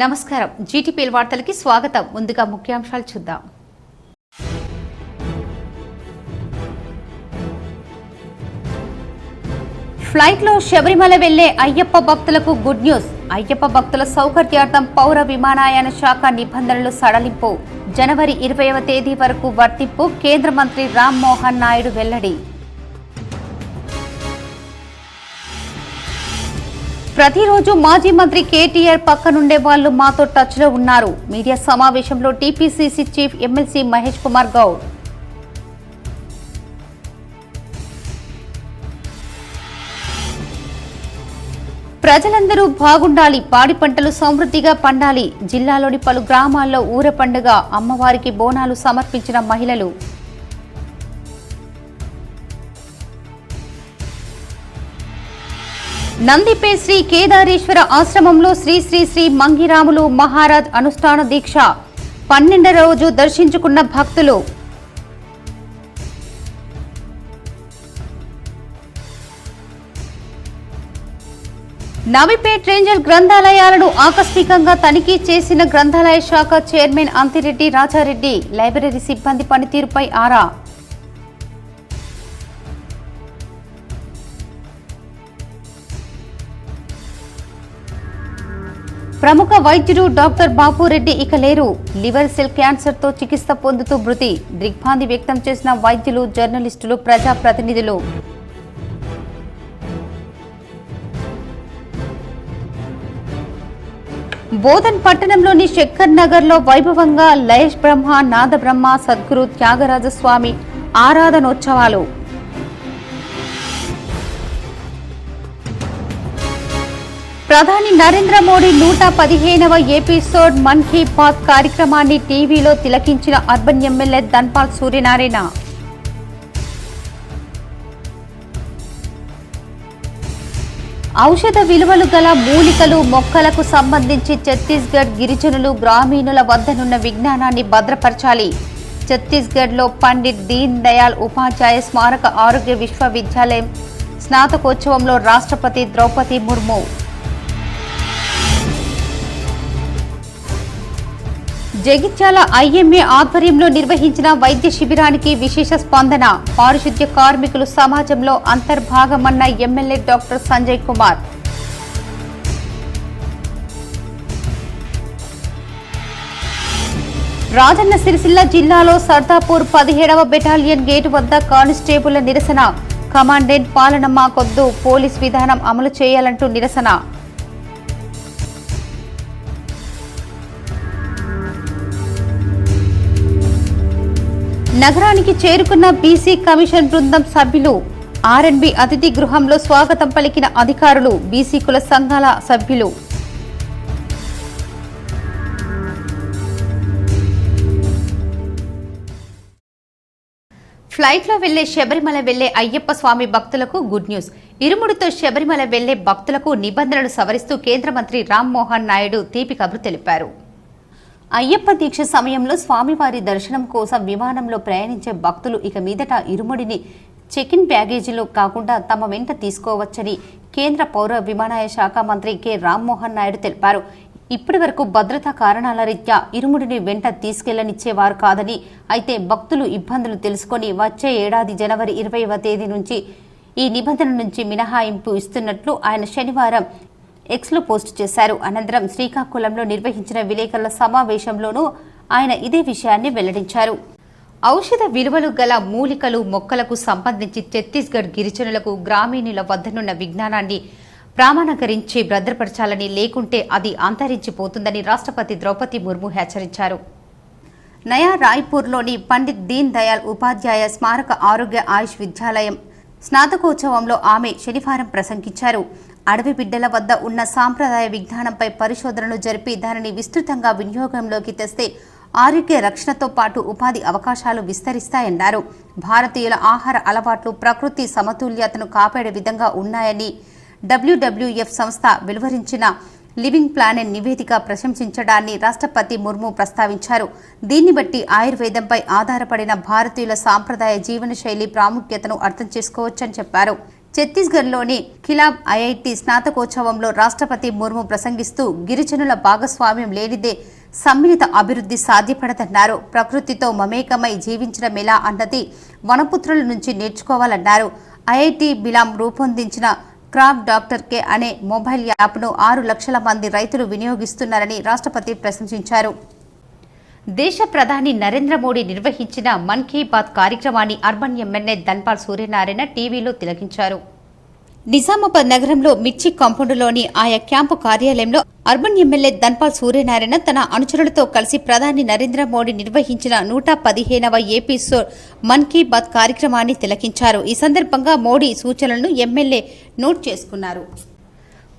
నమస్కారం జీటీపీఎల్ వార్తలకి స్వాగతం. ముందుగా ముఖ్యాంశాలు చూద్దాం. ఫ్లైట్ లో శబరిమల వెళ్లే అయ్యప్ప భక్తులకు గుడ్ న్యూస్. అయ్యప్ప భక్తుల సౌకర్యార్థం పౌర విమానయాన శాఖ నిబంధనలు సడలింపు. జనవరి 20వ తేదీ వరకు వర్తింపు. కేంద్ర మంత్రి రామ్ మోహన్ నాయుడు వెల్లడి. ప్రతిరోజు మాజీ మంత్రి కేటీఆర్ పక్కనుండే వాళ్లు మాతో టచ్ లో ఉన్నారు. మీడియా సమావేశంలో TPCC chief MLC Mahesh Kumar Goud. ప్రజలందరూ బాగుండాలి, పాడి పంటలు సమృద్ధిగా పండాలి. జిల్లాలోని పలు గ్రామాల్లో ఊర పండుగ. అమ్మవారికి బోనాలు సమర్పించిన మహిళలు. నందిపే శ్రీ కేదారేశ్వర ఆశ్రమంలో శ్రీ శ్రీ శ్రీ మంగిరాములు మహారాజ్ అనుష్ఠాన దీక్ష. 12వ రోజు దర్శించుకున్న భక్తులు. నవిపేట్ రేంజల్ గ్రంథాలయాలను ఆకస్మికంగా తనిఖీ చేసిన గ్రంథాలయ శాఖ చైర్మన్ అంతిరెడ్డి రాజారెడ్డి. లైబ్రరీ సిబ్బంది పనితీరుపై ఆరా. ప్రముఖ వైద్యుడు డాక్టర్ బాపురెడ్డి ఇక లేరు. లివర్ సెల్ క్యాన్సర్ తో చికిత్స పొందుతూ మృతి. దిగ్భ్రాంతి వ్యక్తం చేసిన వైద్యులు, జర్నలిస్టులు, ప్రజాప్రతినిధులు. బోధన్ పట్టణంలోని శక్కర్ నగర్ లో వైభవంగా లయేష్ బ్రహ్మ, నాద బ్రహ్మ, సద్గురు త్యాగరాజస్వామి ఆరాధనోత్సవాలు. ప్రధాని నరేంద్ర మోడీ 115వ ఎపిసోడ్ మన్ కీ బాత్ కార్యక్రమాన్ని టీవీలో తిలకించిన అర్బన్ ఎమ్మెల్యే ధన్పాల్ సూర్యనారాయణ. ఔషధ విలువలు గల మూలికలు, మొక్కలకు సంబంధించి ఛత్తీస్గఢ్ గిరిజనులు, గ్రామీణుల వద్దనున్న విజ్ఞానాన్ని భద్రపరచాలి. ఛత్తీస్గఢ్లో పండిట్ దీన్ దయాళ్ ఉపాధ్యాయ స్మారక ఆరోగ్య విశ్వవిద్యాలయం స్నాతకోత్సవంలో రాష్ట్రపతి ద్రౌపది ముర్ము. జగిత్యాల ఐఎంఏ ఆధ్వర్యంలో నిర్వహించిన వైద్య శిబిరానికి విశేష స్పందన. పారిశుద్ధ్య కార్మికులు సమాజంలో అంతర్భాగమన్న ఎమ్మెల్యే డాక్టర్ సంజయ్ కుమార్. రాజన్న సిరిసిల్ల జిల్లాలో సర్దాపూర్ 17వ బెటాలియన్ గేటు వద్ద కానిస్టేబుళ్ల నిరసన. కమాండెంట్ పాలన మాకొద్దు, పోలీస్ విధానం అమలు చేయాలంటూ నిరసన. నగరానికి చేరుకున్న బీసీ కమిషన్ బృందం సభ్యులు. ఆర్ఎండ్బి అతిథి గృహంలో స్వాగతం పలికిన అధికారులు, బీసీ కుల సంఘాల సభ్యులు. ఫ్లైట్లో వెళ్లే శబరిమల వెళ్లే అయ్యప్ప స్వామి భక్తులకు గుడ్ న్యూస్. ఇరుముడితో శబరిమల వెళ్లే భక్తులకు నిబంధనలు సవరిస్తూ కేంద్ర మంత్రి రామ్ మోహన్ నాయుడు తీపి కబురు తెలిపారు. అయ్యప్ప దీక్ష సమయంలో స్వామివారి దర్శనం కోసం విమానంలో ప్రయాణించే భక్తులు ఇక మీదట ఇరుముడిని చెక్-ఇన్ బ్యాగేజీలో కాకుండా తమ వెంట తీసుకోవచ్చని కేంద్ర పౌర విమానయాన శాఖ మంత్రి కె రామ్ మోహన్ నాయుడు తెలిపారు. ఇప్పటి వరకు భద్రతా కారణాల రీత్యా ఇరుముడిని వెంట తీసుకెళ్లనిచ్చేవారు కాదని, అయితే భక్తులు ఇబ్బందులు తెలుసుకుని వచ్చే ఏడాది జనవరి 20వ తేదీ నుంచి ఈ నిబంధన నుంచి మినహాయింపు ఇస్తున్నట్లు ఆయన శనివారం ఎక్స్లో పోస్ట్ చేశారు. అనంతరం శ్రీకాకుళంలో నిర్వహించిన విలేకరుల సమావేశంలోనూ ఆయన ఇదే విషయాన్ని వెల్లడించారు. ఔషధ విలువలు గల మూలికలు, మొక్కలకు సంబంధించి ఛత్తీస్గఢ్ గిరిజనులకు, గ్రామీణుల వద్దనున్న విజ్ఞానాన్ని ప్రామాణీకరించి భద్రపరచాలని, లేకుంటే అది అంతరించిపోతుందని రాష్ట్రపతి ద్రౌపది ముర్ము హెచ్చరించారు. నయా రాయ్పూర్లోని పండిట్ దీన్ దయాళ్ ఉపాధ్యాయ స్మారక ఆరోగ్య ఆయుష్ విద్యాలయం స్నాతకోత్సవంలో ఆమె శనివారం ప్రసంగించారు. అడవి బిడ్డల వద్ద ఉన్న సాంప్రదాయ విజ్ఞానంపై పరిశోధనలు జరిపి దానిని విస్తృతంగా వినియోగంలోకి తెస్తే ఆరోగ్య రక్షణతో పాటు ఉపాధి అవకాశాలు విస్తరిస్తాయన్నారు. భారతీయుల ఆహార అలవాట్లు ప్రకృతి సమతుల్యతను కాపాడే విధంగా ఉన్నాయని డబ్ల్యూడబ్ల్యూఎఫ్ సంస్థ వెలువరించిన లివింగ్ ప్లానెట్ నివేదిక ప్రశంసించడాన్ని రాష్ట్రపతి ముర్ము ప్రస్తావించారు. దీన్ని బట్టి ఆయుర్వేదంపై ఆధారపడిన భారతీయుల సాంప్రదాయ జీవనశైలి ప్రాముఖ్యతను అర్థం చేసుకోవచ్చని చెప్పారు. ఛత్తీస్గఢ్లోని ఖిలాబ్ ఐఐటి స్నాతకోత్సవంలో రాష్ట్రపతి ముర్ము ప్రసంగిస్తూ గిరిజనుల భాగస్వామ్యం లేనిదే సమ్మిళిత అభివృద్ధి సాధ్యపడదన్నారు. ప్రకృతితో మమేకమై జీవించడమెలా అన్నది వనపుత్రుల నుంచి నేర్చుకోవాలన్నారు. ఐఐటి బిలాం రూపొందించిన క్రాప్ డాక్టర్ కే అనే మొబైల్ యాప్ను 6 లక్షల మంది రైతులు వినియోగిస్తున్నారని రాష్ట్రపతి ప్రశంసించారు. దేశ ప్రధాని నరేంద్ర మోడీ నిర్వహించిన మన్ కీ బాత్ కార్యక్రమాన్ని అర్బన్ ఎమ్మెల్యే ధన్పాల్ సూర్యనారాయణ టీవీలో తిలకించారు. నిజామాబాద్ నగరంలో మిర్చి కాంపౌండ్లోని ఆయా క్యాంపు కార్యాలయంలో అర్బన్ ఎమ్మెల్యే ధన్పాల్ సూర్యనారాయణ తన అనుచరులతో కలిసి ప్రధాని నరేంద్ర మోడీ నిర్వహించిన 115వ ఎపిసోడ్ మన్ కీ బాత్ కార్యక్రమాన్ని తిలకించారు. ఈ సందర్భంగా మోడీ సూచనలను ఎమ్మెల్యే నోట్ చేసుకున్నారు.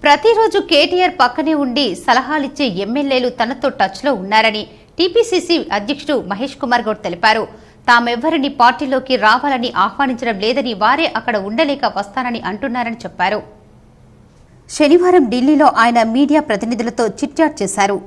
ప్రతిరోజు కేటీఆర్ పక్కనే ఉండి సలహాలిచ్చే ఎమ్మెల్యేలు తనతో టచ్లో ఉన్నారని టీపీసీసీ అధ్యక్షుడు మహేష్ కుమార్ గౌడ్ తెలిపారు. తామెవ్వరిని పార్టీలోకి రావాలని ఆహ్వానించడం లేదని, వారే అక్కడ ఉండలేక వస్తానని అంటున్నారని చెప్పారు. శనివారం ఢిల్లీలో ఆయన మీడియా ప్రతినిధులతో చిట్చాట్ చేశారు.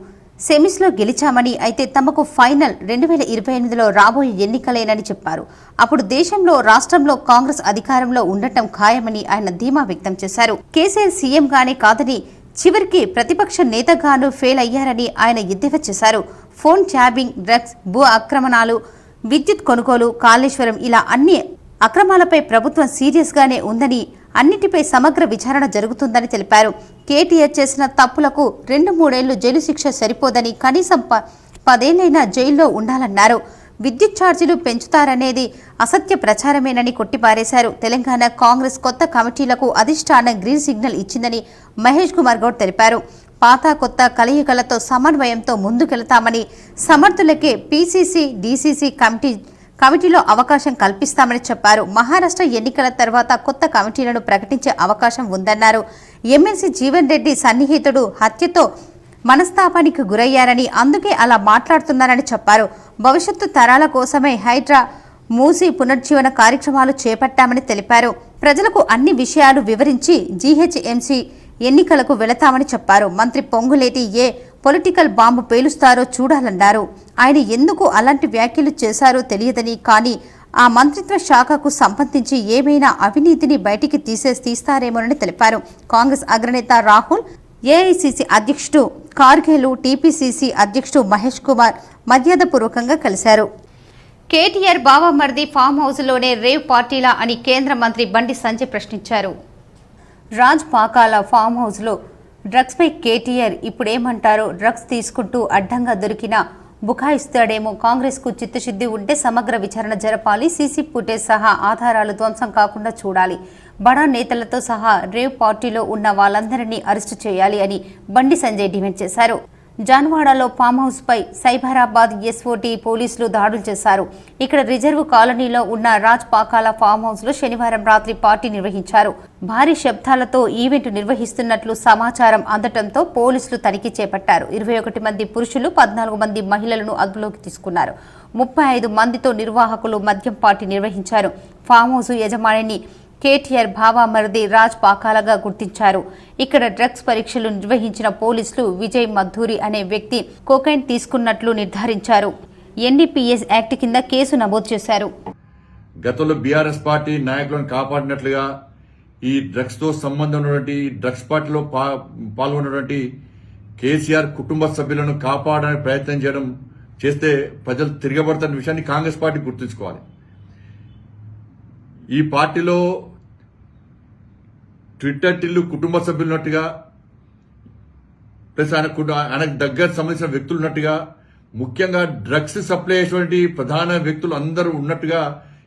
సెమీస్లో గెలిచామని, అయితే తమకు ఫైనల్ 2028లో రాబోయే ఎన్నికలేనని చెప్పారు. అప్పుడు దేశంలో, రాష్ట్రంలో కాంగ్రెస్ అధికారంలో ఉండటం ఖాయమని ఆయన ధీమా వ్యక్తం చేశారు. కేసీఆర్ సీఎంగానే కాదని, చివరికి ప్రతిపక్ష నేతగాను ఫెయిల్ అయ్యారని ఆయన ఎద్దేవా చేశారు. ఫోన్ ట్యాపింగ్, డ్రగ్స్, భూ ఆక్రమణాలు, విద్యుత్ కొనుగోలు, కాళేశ్వరం ఇలా అన్ని అక్రమాలపై ప్రభుత్వం సీరియస్ గానే ఉందని, అన్నిటిపై సమగ్ర విచారణ జరుగుతుందని తెలిపారు. కేటీఆర్ చేసిన తప్పులకు 2-3 ఏళ్లు జైలు శిక్ష సరిపోదని, కనీసం 10 ఏళ్లైనా జైల్లో ఉండాలన్నారు. విద్యుత్ ఛార్జీలు పెంచుతారనేది అసత్య ప్రచారమేనని కొట్టిపారేశారు. తెలంగాణ కాంగ్రెస్ కొత్త కమిటీలకు అధిష్టానం గ్రీన్ సిగ్నల్ ఇచ్చిందని మహేష్ కుమార్ గౌడ్ తెలిపారు. పాత కొత్త కలయికలతో సమన్వయంతో ముందుకెళతామని, సమర్థులకే పీసీసీ, డీసీసీ కమిటీలో అవకాశం కల్పిస్తామని చెప్పారు. మహారాష్ట్ర ఎన్నికల తర్వాత కొత్త కమిటీలను ప్రకటించే అవకాశం ఉందన్నారు. ఎమ్మెల్సీ జీవన్ రెడ్డి సన్నిహితుడు హత్యతో మనస్తాపానికి గురయ్యారని, అందుకే అలా మాట్లాడుతున్నారని చెప్పారు. భవిష్యత్తు తరాల కోసమే హైడ్రా, మూసీ పునర్జీవన కార్యక్రమాలు చేపట్టామని తెలిపారు. ప్రజలకు అన్ని విషయాలు వివరించి జీహెచ్ఎంసీ ఎన్నికలకు వెళతామని చెప్పారు. మంత్రి పొంగులేటి ఏ పొలిటికల్ బాంబు పేలుస్తారో చూడాలన్నారు. ఆయన ఎందుకు అలాంటి వ్యాఖ్యలు చేశారో తెలియదని, కానీ ఆ మంత్రిత్వ శాఖకు సంబంధించి ఏమైనా అవినీతిని బయటికి తీస్తారేమోనని తెలిపారు. కాంగ్రెస్ అగ్రనేత రాహుల్, ఏఐసీసీ అధ్యక్షుడు ఖార్గేలు, టీపీసీసీ అధ్యక్షుడు మహేష్ కుమార్ మర్యాదపూర్వకంగా కలిశారు. కేటీఆర్ బావమర్ది ఫామ్ హౌస్లోనే రేవ్ పార్టీలా అని కేంద్ర మంత్రి బండి సంజయ్ ప్రశ్నించారు. రాజ్ పాకాల ఫామ్ హౌస్లో డ్రగ్స్పై కేటీఆర్ ఇప్పుడేమంటారో, డ్రగ్స్ తీసుకుంటూ అడ్డంగా దొరికినా బుకాయిస్తాడేమో. కాంగ్రెస్కు చిత్తశుద్ధి ఉంటే సమగ్ర విచారణ జరపాలి. సీసీ ఫుటేజ్ సహా ఆధారాలు ధ్వంసం కాకుండా చూడాలి. బడా నేతలతో సహా రేవ్ పార్టీలో ఉన్న వాళ్ళందరినీ అరెస్టు చేయాలి అని బండి సంజయ్ డిమాండ్ చేశారు. జాన్వాడలో ఫామ్ హౌస్ పై సైబరాబాద్ ఎస్ఓటీ పోలీసులు దాడులు చేశారు. ఇక్కడ రిజర్వ్ కాలనీలో ఉన్న రాజ్ పాకాల ఫామ్ హౌస్ లో శనివారం రాత్రి పార్టీ నిర్వహించారు. భారీ శబ్దాలతో ఈవెంట్ నిర్వహిస్తున్నట్లు సమాచారం అందటంతో పోలీసులు తనిఖీ చేపట్టారు. 21 మంది పురుషులు, 14 మంది మహిళలను అదుపులోకి తీసుకున్నారు. 35 మందితో నిర్వాహకులు మద్యం పార్టీ నిర్వహించారు. ఫామ్ హౌస్ యజమానిని కేటీఆర్ బావమరిది రాజ్ పాకాలగా గుర్తించారు. ఇక్కడ డ్రగ్స్ పరీక్షలు నిర్వహించిన పోలీసులు విజయ్ మధూరి అనే వ్యక్తి కోకైన్ తీసుకున్నట్లు నిర్ధారించారు. ఎన్డీపీఎస్ యాక్ట్ కింద కేసు నమోదు చేశారు. గతంలో బీఆర్ఎస్ పార్టీ నాయకులను కాపాడినట్లుగా ఈ డ్రగ్స్ తో సంబంధం ఉన్నటువంటి, డ్రగ్స్ పార్టీలో పాల్గొన్నటువంటి కేసీఆర్ కుటుంబ సభ్యులను కాపాడడానికి ప్రయత్నం చేస్తే ప్రజలు తిరగబడుతున్న విషయాన్ని కాంగ్రెస్ పార్టీ గుర్తుంచుకోవాలి. ఈ పార్టీలో ట్విట్టర్ టిల్లు కుటుంబ సభ్యులున్నట్టుగా, ప్లస్ ఆయనకు దగ్గర సంబంధించిన వ్యక్తులు ఉన్నట్టుగా, ముఖ్యంగా డ్రగ్స్ సప్లై చేసేటువంటి ప్రధాన వ్యక్తులు అందరూ ఉన్నట్టుగా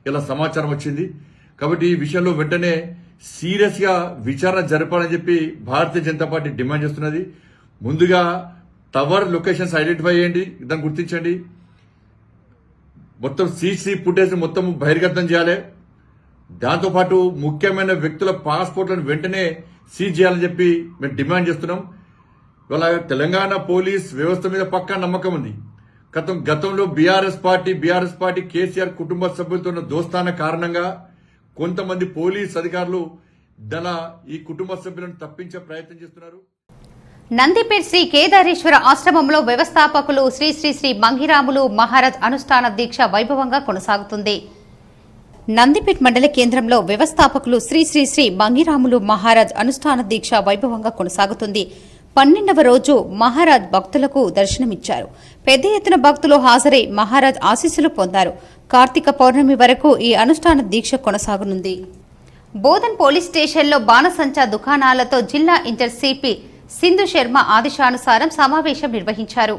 ఇలా సమాచారం వచ్చింది. కాబట్టి ఈ విషయంలో వెంటనే సీరియస్ గా విచారణ జరపాలని చెప్పి భారతీయ జనతా పార్టీ డిమాండ్ చేస్తున్నది. ముందుగా టవర్ లొకేషన్స్ ఐడెంటిఫై చేయండి, దాన్ని గుర్తించండి. మొత్తం సీసీ ఫుటేజ్ మొత్తం బహిర్గతం చేయాలి. దాంతోపాటు ముఖ్యమైన వ్యక్తుల పాస్పోర్ట్లను వెంటనే సీజ్ చేయాలని చెప్పి మేము డిమాండ్ చేస్తున్నాం. ఇవాళ తెలంగాణ పోలీస్ వ్యవస్థ మీద పక్కా నమ్మకం ఉంది. గతంలో బీఆర్ఎస్ పార్టీ కేసీఆర్ కుటుంబ సభ్యులతో ఉన్న దోస్తాన కారణంగా కొంతమంది పోలీస్ అధికారులు ఈ కుటుంబ సభ్యులను తప్పించే ప్రయత్నం చేస్తున్నారు. నందిపేట్ శ్రీ కేదారేశ్వర ఆశ్రమంలో వ్యవస్థాపకులు శ్రీ శ్రీ శ్రీ మంగిరాములు మహారాజ్ అనుష్ఠాన దీక్ష వైభవంగా కొనసాగుతుంది. నందిపేట్ మండల కేంద్రంలో వ్యవస్థాపకులు శ్రీ శ్రీ శ్రీ మంగిరాములు మహారాజ్ అనుష్ఠాన దీక్ష వైభవంగా కొనసాగుతుంది. 12వ రోజు మహారాజ్ భక్తులకు దర్శనమిచ్చారు. పెద్ద ఎత్తున భక్తులు హాజరై మహారాజ్ ఆశీస్సులు పొందారు. కార్తీక పౌర్ణమి వరకు ఈ అనుష్ఠాన దీక్ష కొనసాగనుంది. బోధన్ పోలీస్ స్టేషన్లో బాణసంచా దుకాణాలతో జిల్లా ఇన్ఛార్జ్ సిపి సింధు శర్మ ఆదేశానుసారం సమావేశం నిర్వహించారు.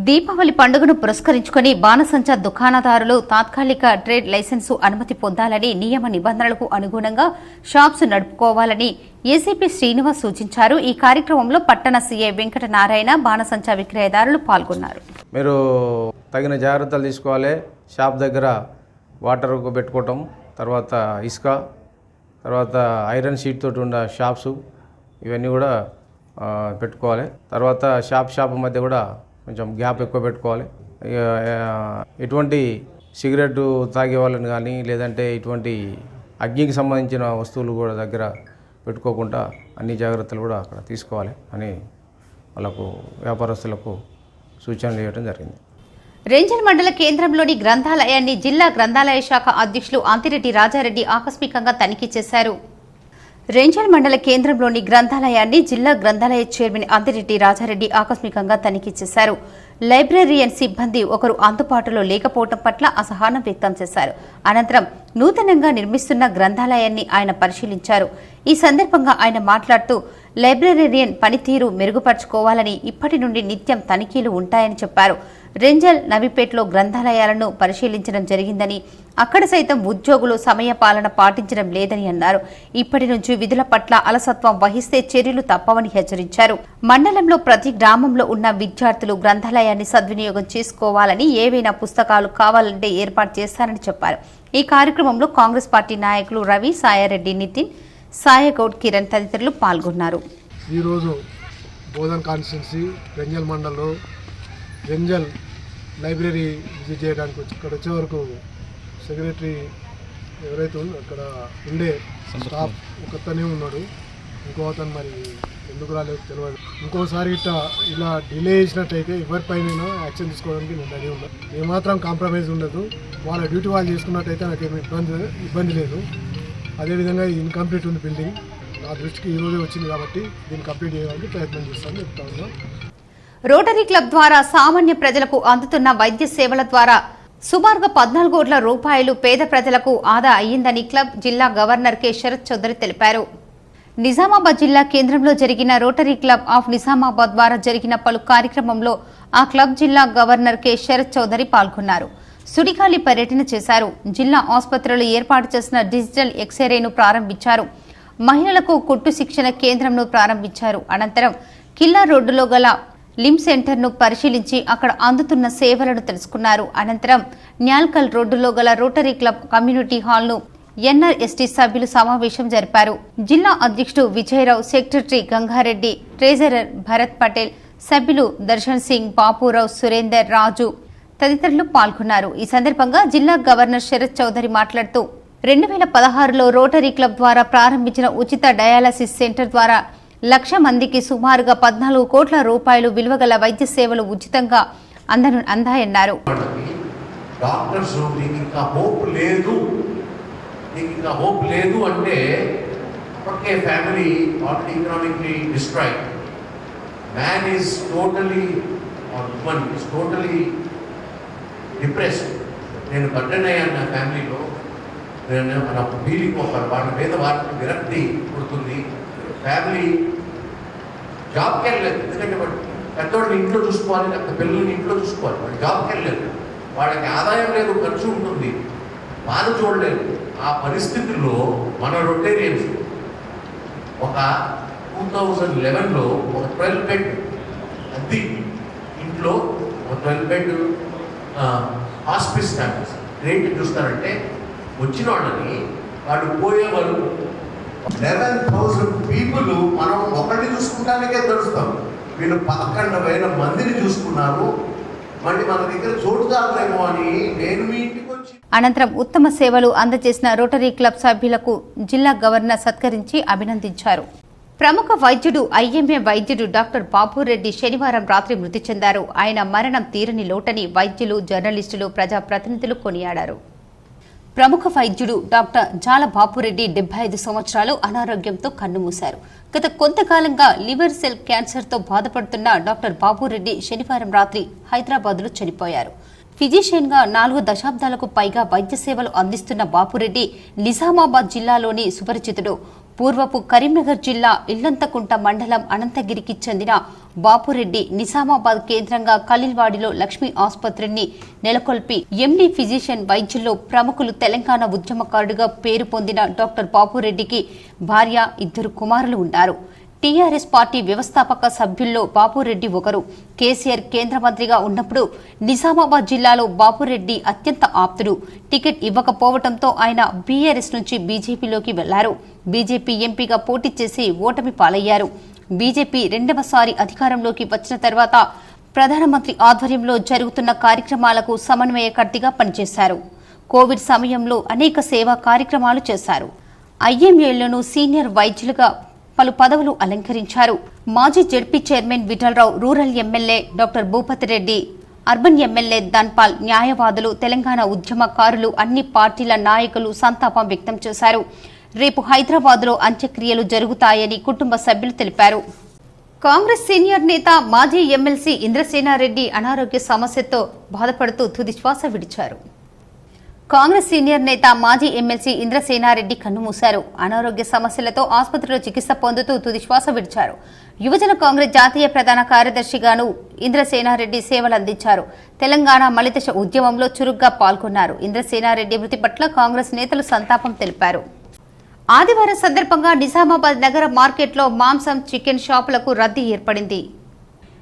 దీపావళి పండుగను పురస్కరించుకుని బాణసంచా దుకాణదారులు తాత్కాలిక ట్రేడ్ లైసెన్సు అనుమతి పొందాలని, నియమ నిబంధనలకు అనుగుణంగా షాప్స్ నడుపుకోవాలని ఏసీపీ శ్రీనివాస్ సూచించారు. ఈ కార్యక్రమంలో పట్టణ సీఐ వెంకట నారాయణ, బాణసంచా విక్రయదారులు పాల్గొన్నారు. మీరు తగిన జాగ్రత్తలు తీసుకోవాలి. షాప్ దగ్గర వాటర్ పెట్టుకోవటం, తర్వాత ఇసుక, తర్వాత ఐరన్ షీట్ తోటి ఉన్న షాప్స్ ఇవన్నీ కూడా పెట్టుకోవాలి. తర్వాత షాప్ మధ్య కూడా కొంచెం గ్యాప్ ఎక్కువ పెట్టుకోవాలి. ఎటువంటి సిగరెట్ తాగే వాళ్ళని కానీ లేదంటే ఇటువంటి అగ్నికి సంబంధించిన వస్తువులు కూడా దగ్గర పెట్టుకోకుండా అన్ని జాగ్రత్తలు కూడా అక్కడ తీసుకోవాలి అని వాళ్ళకు వ్యాపారస్తులకు సూచనలు ఇవ్వడం జరిగింది. రేంజల్ మండల కేంద్రంలోని గ్రంథాలయాన్ని జిల్లా గ్రంథాలయ శాఖ అధ్యక్షులు అంతిరెడ్డి రాజారెడ్డి ఆకస్మికంగా తనిఖీ చేశారు. రేంజల్ మండల కేంద్రంలోని గ్రంథాలయాన్ని జిల్లా గ్రంథాలయ చైర్మన్ అంతిరెడ్డి రాజారెడ్డి ఆకస్మికంగా తనిఖీ చేశారు. లైబ్రరీయన్ సిబ్బంది ఒకరు అందుబాటులో లేకపోవడం పట్ల అసహనం వ్యక్తం చేశారు. అనంతరం నూతనంగా నిర్మిస్తున్న గ్రంథాలయాన్ని ఆయన పరిశీలించారు. ఈ సందర్భంగా ఆయన మాట్లాడుతూ లైబ్రరీయన్ పనితీరు మెరుగుపరుచుకోవాలని, ఇప్పటి నుండి నిత్యం తనిఖీలు ఉంటాయని చెప్పారు. రెంజల్, నవీపేట్లో గ్రంథాలయాలను పరిశీలించడం జరిగిందని, అక్కడ సైతం ఉద్యోగులు సమయపాలన పాటించడం లేదని అన్నారు. ఇప్పటి నుంచి విధుల పట్ల అలసత్వం వహిస్తే చర్యలు తప్పవని హెచ్చరించారు. మండలంలో ప్రతి గ్రామంలో ఉన్న విద్యార్థులు గ్రంథాలయాన్ని సద్వినియోగం చేసుకోవాలని, ఏవైనా పుస్తకాలు కావాలంటే ఏర్పాటు చేస్తారని చెప్పారు. ఈ కార్యక్రమంలో కాంగ్రెస్ పార్టీ నాయకులు రవి, సాయారెడ్డి, నితిన్, సాయగౌడ్, కిరణ్ తదితరులు పాల్గొన్నారు. ఈరోజు బోధన్ కాన్స్టిట్యున్సీ రెంజల్ మండలంలో రెంజల్ లైబ్రరీ విజిట్ చేయడానికి వచ్చి ఇక్కడ వచ్చే వరకు సెక్రటరీ ఎవరైతే ఉందో అక్కడ ఉండే స్టాఫ్ ఒకతనే ఉన్నాడు. ఇంకో అతను మరి ఎందుకు రాలేదు తెలియదు. ఇంకోసారి ఇలా డిలే చేసినట్టయితే ఎవరిపైన యాక్షన్ తీసుకోవడానికి నేను రెడీ ఉన్నాను. ఏమాత్రం కాంప్రమైజ్ ఉండదు. వాళ్ళ డ్యూటీ వాళ్ళు చేసుకున్నట్టయితే నాకేమి ఇబ్బంది లేదు. అదేవిధంగా ఇన్కంప్లీట్ ఉంది బిల్డింగ్, నా దృష్టికి ఈరోజే వచ్చింది కాబట్టి దీన్ని కంప్లీట్ చేయడానికి ప్రయత్నం చేస్తానని చెప్తా ఉన్నా. రోటరీ క్లబ్ ద్వారా సామాన్య ప్రజలకు అందుతున్న వైద్య సేవల ద్వారా సుమారుగా 14 కోట్ల రూపాయలు పేద ప్రజలకు ఆదా అయ్యిందని క్లబ్ జిల్లా గవర్నర్ కె శరత్ చౌదరి తెలిపారు. నిజామాబాద్ జిల్లా కేంద్రంలో జరిగిన రోటరీ క్లబ్ ఆఫ్ నిజామాబాద్ ద్వారా జరిగిన పలు కార్యక్రమంలో ఆ క్లబ్ జిల్లా గవర్నర్ కె శరత్ చౌదరి పాల్గొన్నారు. సుడిగాలి పర్యటన చేశారు. జిల్లా ఆసుపత్రిలో ఏర్పాటు చేసిన డిజిటల్ ఎక్స్రేను ప్రారంభించారు. మహిళలకు కుట్టు శిక్షణ కేంద్రంను ప్రారంభించారు. అనంతరం కిల్లా రోడ్డులో గల లిమ్ సెంటర్ను పరిశీలించి అక్కడ అందుతున్న సేవలను తెలుసుకున్నారు. అనంతరం న్యాల్కల్ రోడ్డులో గల రోటరీ క్లబ్ కమ్యూనిటీ హాల్ను ఎన్ఆర్ఎస్టీ సభ్యులు సమావేశం జరిపారు. జిల్లా అధ్యక్షుడు విజయరావు, సెక్రటరీ గంగారెడ్డి, ట్రెజరర్ భరత్ పటేల్, సభ్యులు దర్శన్ సింగ్, బాపురావు, సురేందర్, రాజు తదితరులు పాల్గొన్నారు. ఈ సందర్భంగా జిల్లా గవర్నర్ శరత్ చౌదరి మాట్లాడుతూ 2016లో రోటరీ క్లబ్ ద్వారా ప్రారంభించిన ఉచిత డయాలసిస్ సెంటర్ ద్వారా 1,00,000 మందికి సుమారుగా 14 కోట్ల రూపాయలు విలువగల వైద్య సేవలు ఉచితంగా అందాయన్నారు. డాక్టర్స్ ఇంకా హోప్ లేదు అంటే ఒకే family already economically destroyed. Man is totally women is totally depressed. నేను బర్డెన్ అయ్యాను నా ఫ్యామిలీలో. నా ఫీలింగ్ వాళ్ళ మీద వారికి విరక్తి పుడుతుంది. ఫ్యామిలీ జాబ్కి వెళ్ళలేదు. ఎందుకంటే పెద్దవాడిని ఇంట్లో చూసుకోవాలి, లేకపోతే పిల్లల్ని ఇంట్లో చూసుకోవాలి. వాడు జాబ్కి వెళ్ళలేదు, వాళ్ళకి ఆదాయం లేదు, ఖర్చు ఉంటుంది, బాధ చూడలేదు. ఆ పరిస్థితుల్లో మన రొటేరియన్స్ ఒక 2011లో ఒక 12 బెడ్ అద్దె ఇంట్లో ఒక 12 బెడ్ హాస్పిస్ క్యాంపస్ రేట్ చూస్తారంటే వచ్చిన వాళ్ళని వాడు పోయే వరకు 11,000 పీపుల్ మనం ఒకరిని చూసుకుంటానికే తెలుస్తాం. వీళ్ళు 11,000 మందిని చూసుకున్నారు. మళ్ళీ మన దగ్గర చోటు చాలేమో అని నేను మీ ఇంటికి వచ్చి. అనంతరం ఉత్తమ సేవలు అందజేసిన రోటరీ క్లబ్ సభ్యులకు జిల్లా గవర్నర్ సత్కరించి అభినందించారు. ప్రముఖ వైద్యుడు, ఐఎంఏ వైద్యుడు డాక్టర్ బాబురెడ్డి శనివారం రాత్రి మృతి చెందారు. ఆయన మరణం తీరని లోటని వైద్యులు, జర్నలిస్టులు, ప్రజాప్రతినిధులు కొనియాడారు. ప్రముఖ వైద్యుడు డాక్టర్ జాల బాపురెడ్డి 75 సంవత్సరాలు అనారోగ్యంతో కన్నుమూశారు. గత కొంతకాలంగా లివర్ సెల్ క్యాన్సర్తో బాధపడుతున్న డాక్టర్ బాపురెడ్డి శనివారం రాత్రి హైదరాబాద్లో చనిపోయారు. ఫిజిషియన్గా 4 దశాబ్దాలకు పైగా వైద్య సేవలు అందిస్తున్న బాపురెడ్డి నిజామాబాద్ జిల్లాలోని సుపరిచితుడు. పూర్వపు కరీంనగర్ జిల్లా ఇల్లంతకుంట మండలం అనంతగిరికి చెందిన బాపురెడ్డి నిజామాబాద్ కేంద్రంగా ఖలీల్వాడిలో లక్ష్మీ ఆసుపత్రిని నెలకొల్పి ఎండి ఫిజిషియన్ వైద్యుల్లో ప్రముఖులు. తెలంగాణ ఉద్యమకారుడిగా పేరు పొందిన డాక్టర్ బాపురెడ్డికి భార్య, 2 కుమారులు ఉన్నారు. టీఆర్ఎస్ పార్టీ వ్యవస్థాపక సభ్యుల్లో బాపురెడ్డి ఒకరు. కేసీఆర్ కేంద్ర మంత్రిగా ఉన్నప్పుడు నిజామాబాద్ జిల్లాలో బాపురెడ్డి అత్యంత ఆప్తుడు. టికెట్ ఇవ్వకపోవడంతో ఆయన బీఆర్ఎస్ నుంచి బీజేపీలోకి వెళ్లారు. బీజేపీ ఎంపీగా పోటీ చేసి ఓటమి పాలయ్యారు. బీజేపీ 2వసారి అధికారంలోకి వచ్చిన తర్వాత ప్రధానమంత్రి ఆధ్వర్యంలో జరుగుతున్న కార్యక్రమాలకు సమన్వయకర్తగా పనిచేశారు. కోవిడ్ సమయంలో అనేక సేవా కార్యక్రమాలు చేశారు. ఐఎంఏలను సీనియర్ వైద్యులుగా పలు పదవులు అలంకరించారు. మాజీ ZP chairman Vithal Rao, rural MLA doctor Bhupathi Reddy, urban MLA Dhanpal, న్యాయవాదులు, తెలంగాణ ఉద్యమకారులు, అన్ని పార్టీల నాయకులు సంతాపం వ్యక్తం చేశారు. రేపు హైదరాబాద్లో అంత్యక్రియలు జరుగుతాయని కుటుంబ సభ్యులు తెలిపారు. కాంగ్రెస్ సీనియర్ నేత మాజీ ఎమ్మెల్సీ ఇంద్రసేనారెడ్డి అనారోగ్య సమస్యతో బాధపడుతూ తుది శ్వాస విడిచారు. కాంగ్రెస్ సీనియర్ నేత మాజీ ఎమ్మెల్సీ ఇంద్రసేనారెడ్డి కన్నుమూశారు. అనారోగ్య సమస్యలతో ఆసుపత్రిలో చికిత్స పొందుతూ తుది శ్వాస విడిచారు. యువజన కాంగ్రెస్ జాతీయ ప్రధాన కార్యదర్శిగాను ఇంద్రసేనారెడ్డి సేవలందించారు. తెలంగాణ మలిదశ ఉద్యమంలో చురుగ్గా పాల్గొన్నారు. ఇంద్రసేనారెడ్డి మృతి పట్ల కాంగ్రెస్ నేతలు సంతాపం తెలిపారు. ఆదివారం సందర్భంగా నిజామాబాద్ నగర మార్కెట్లో మాంసం, చికెన్ షాపులకు రద్దీ ఏర్పడింది.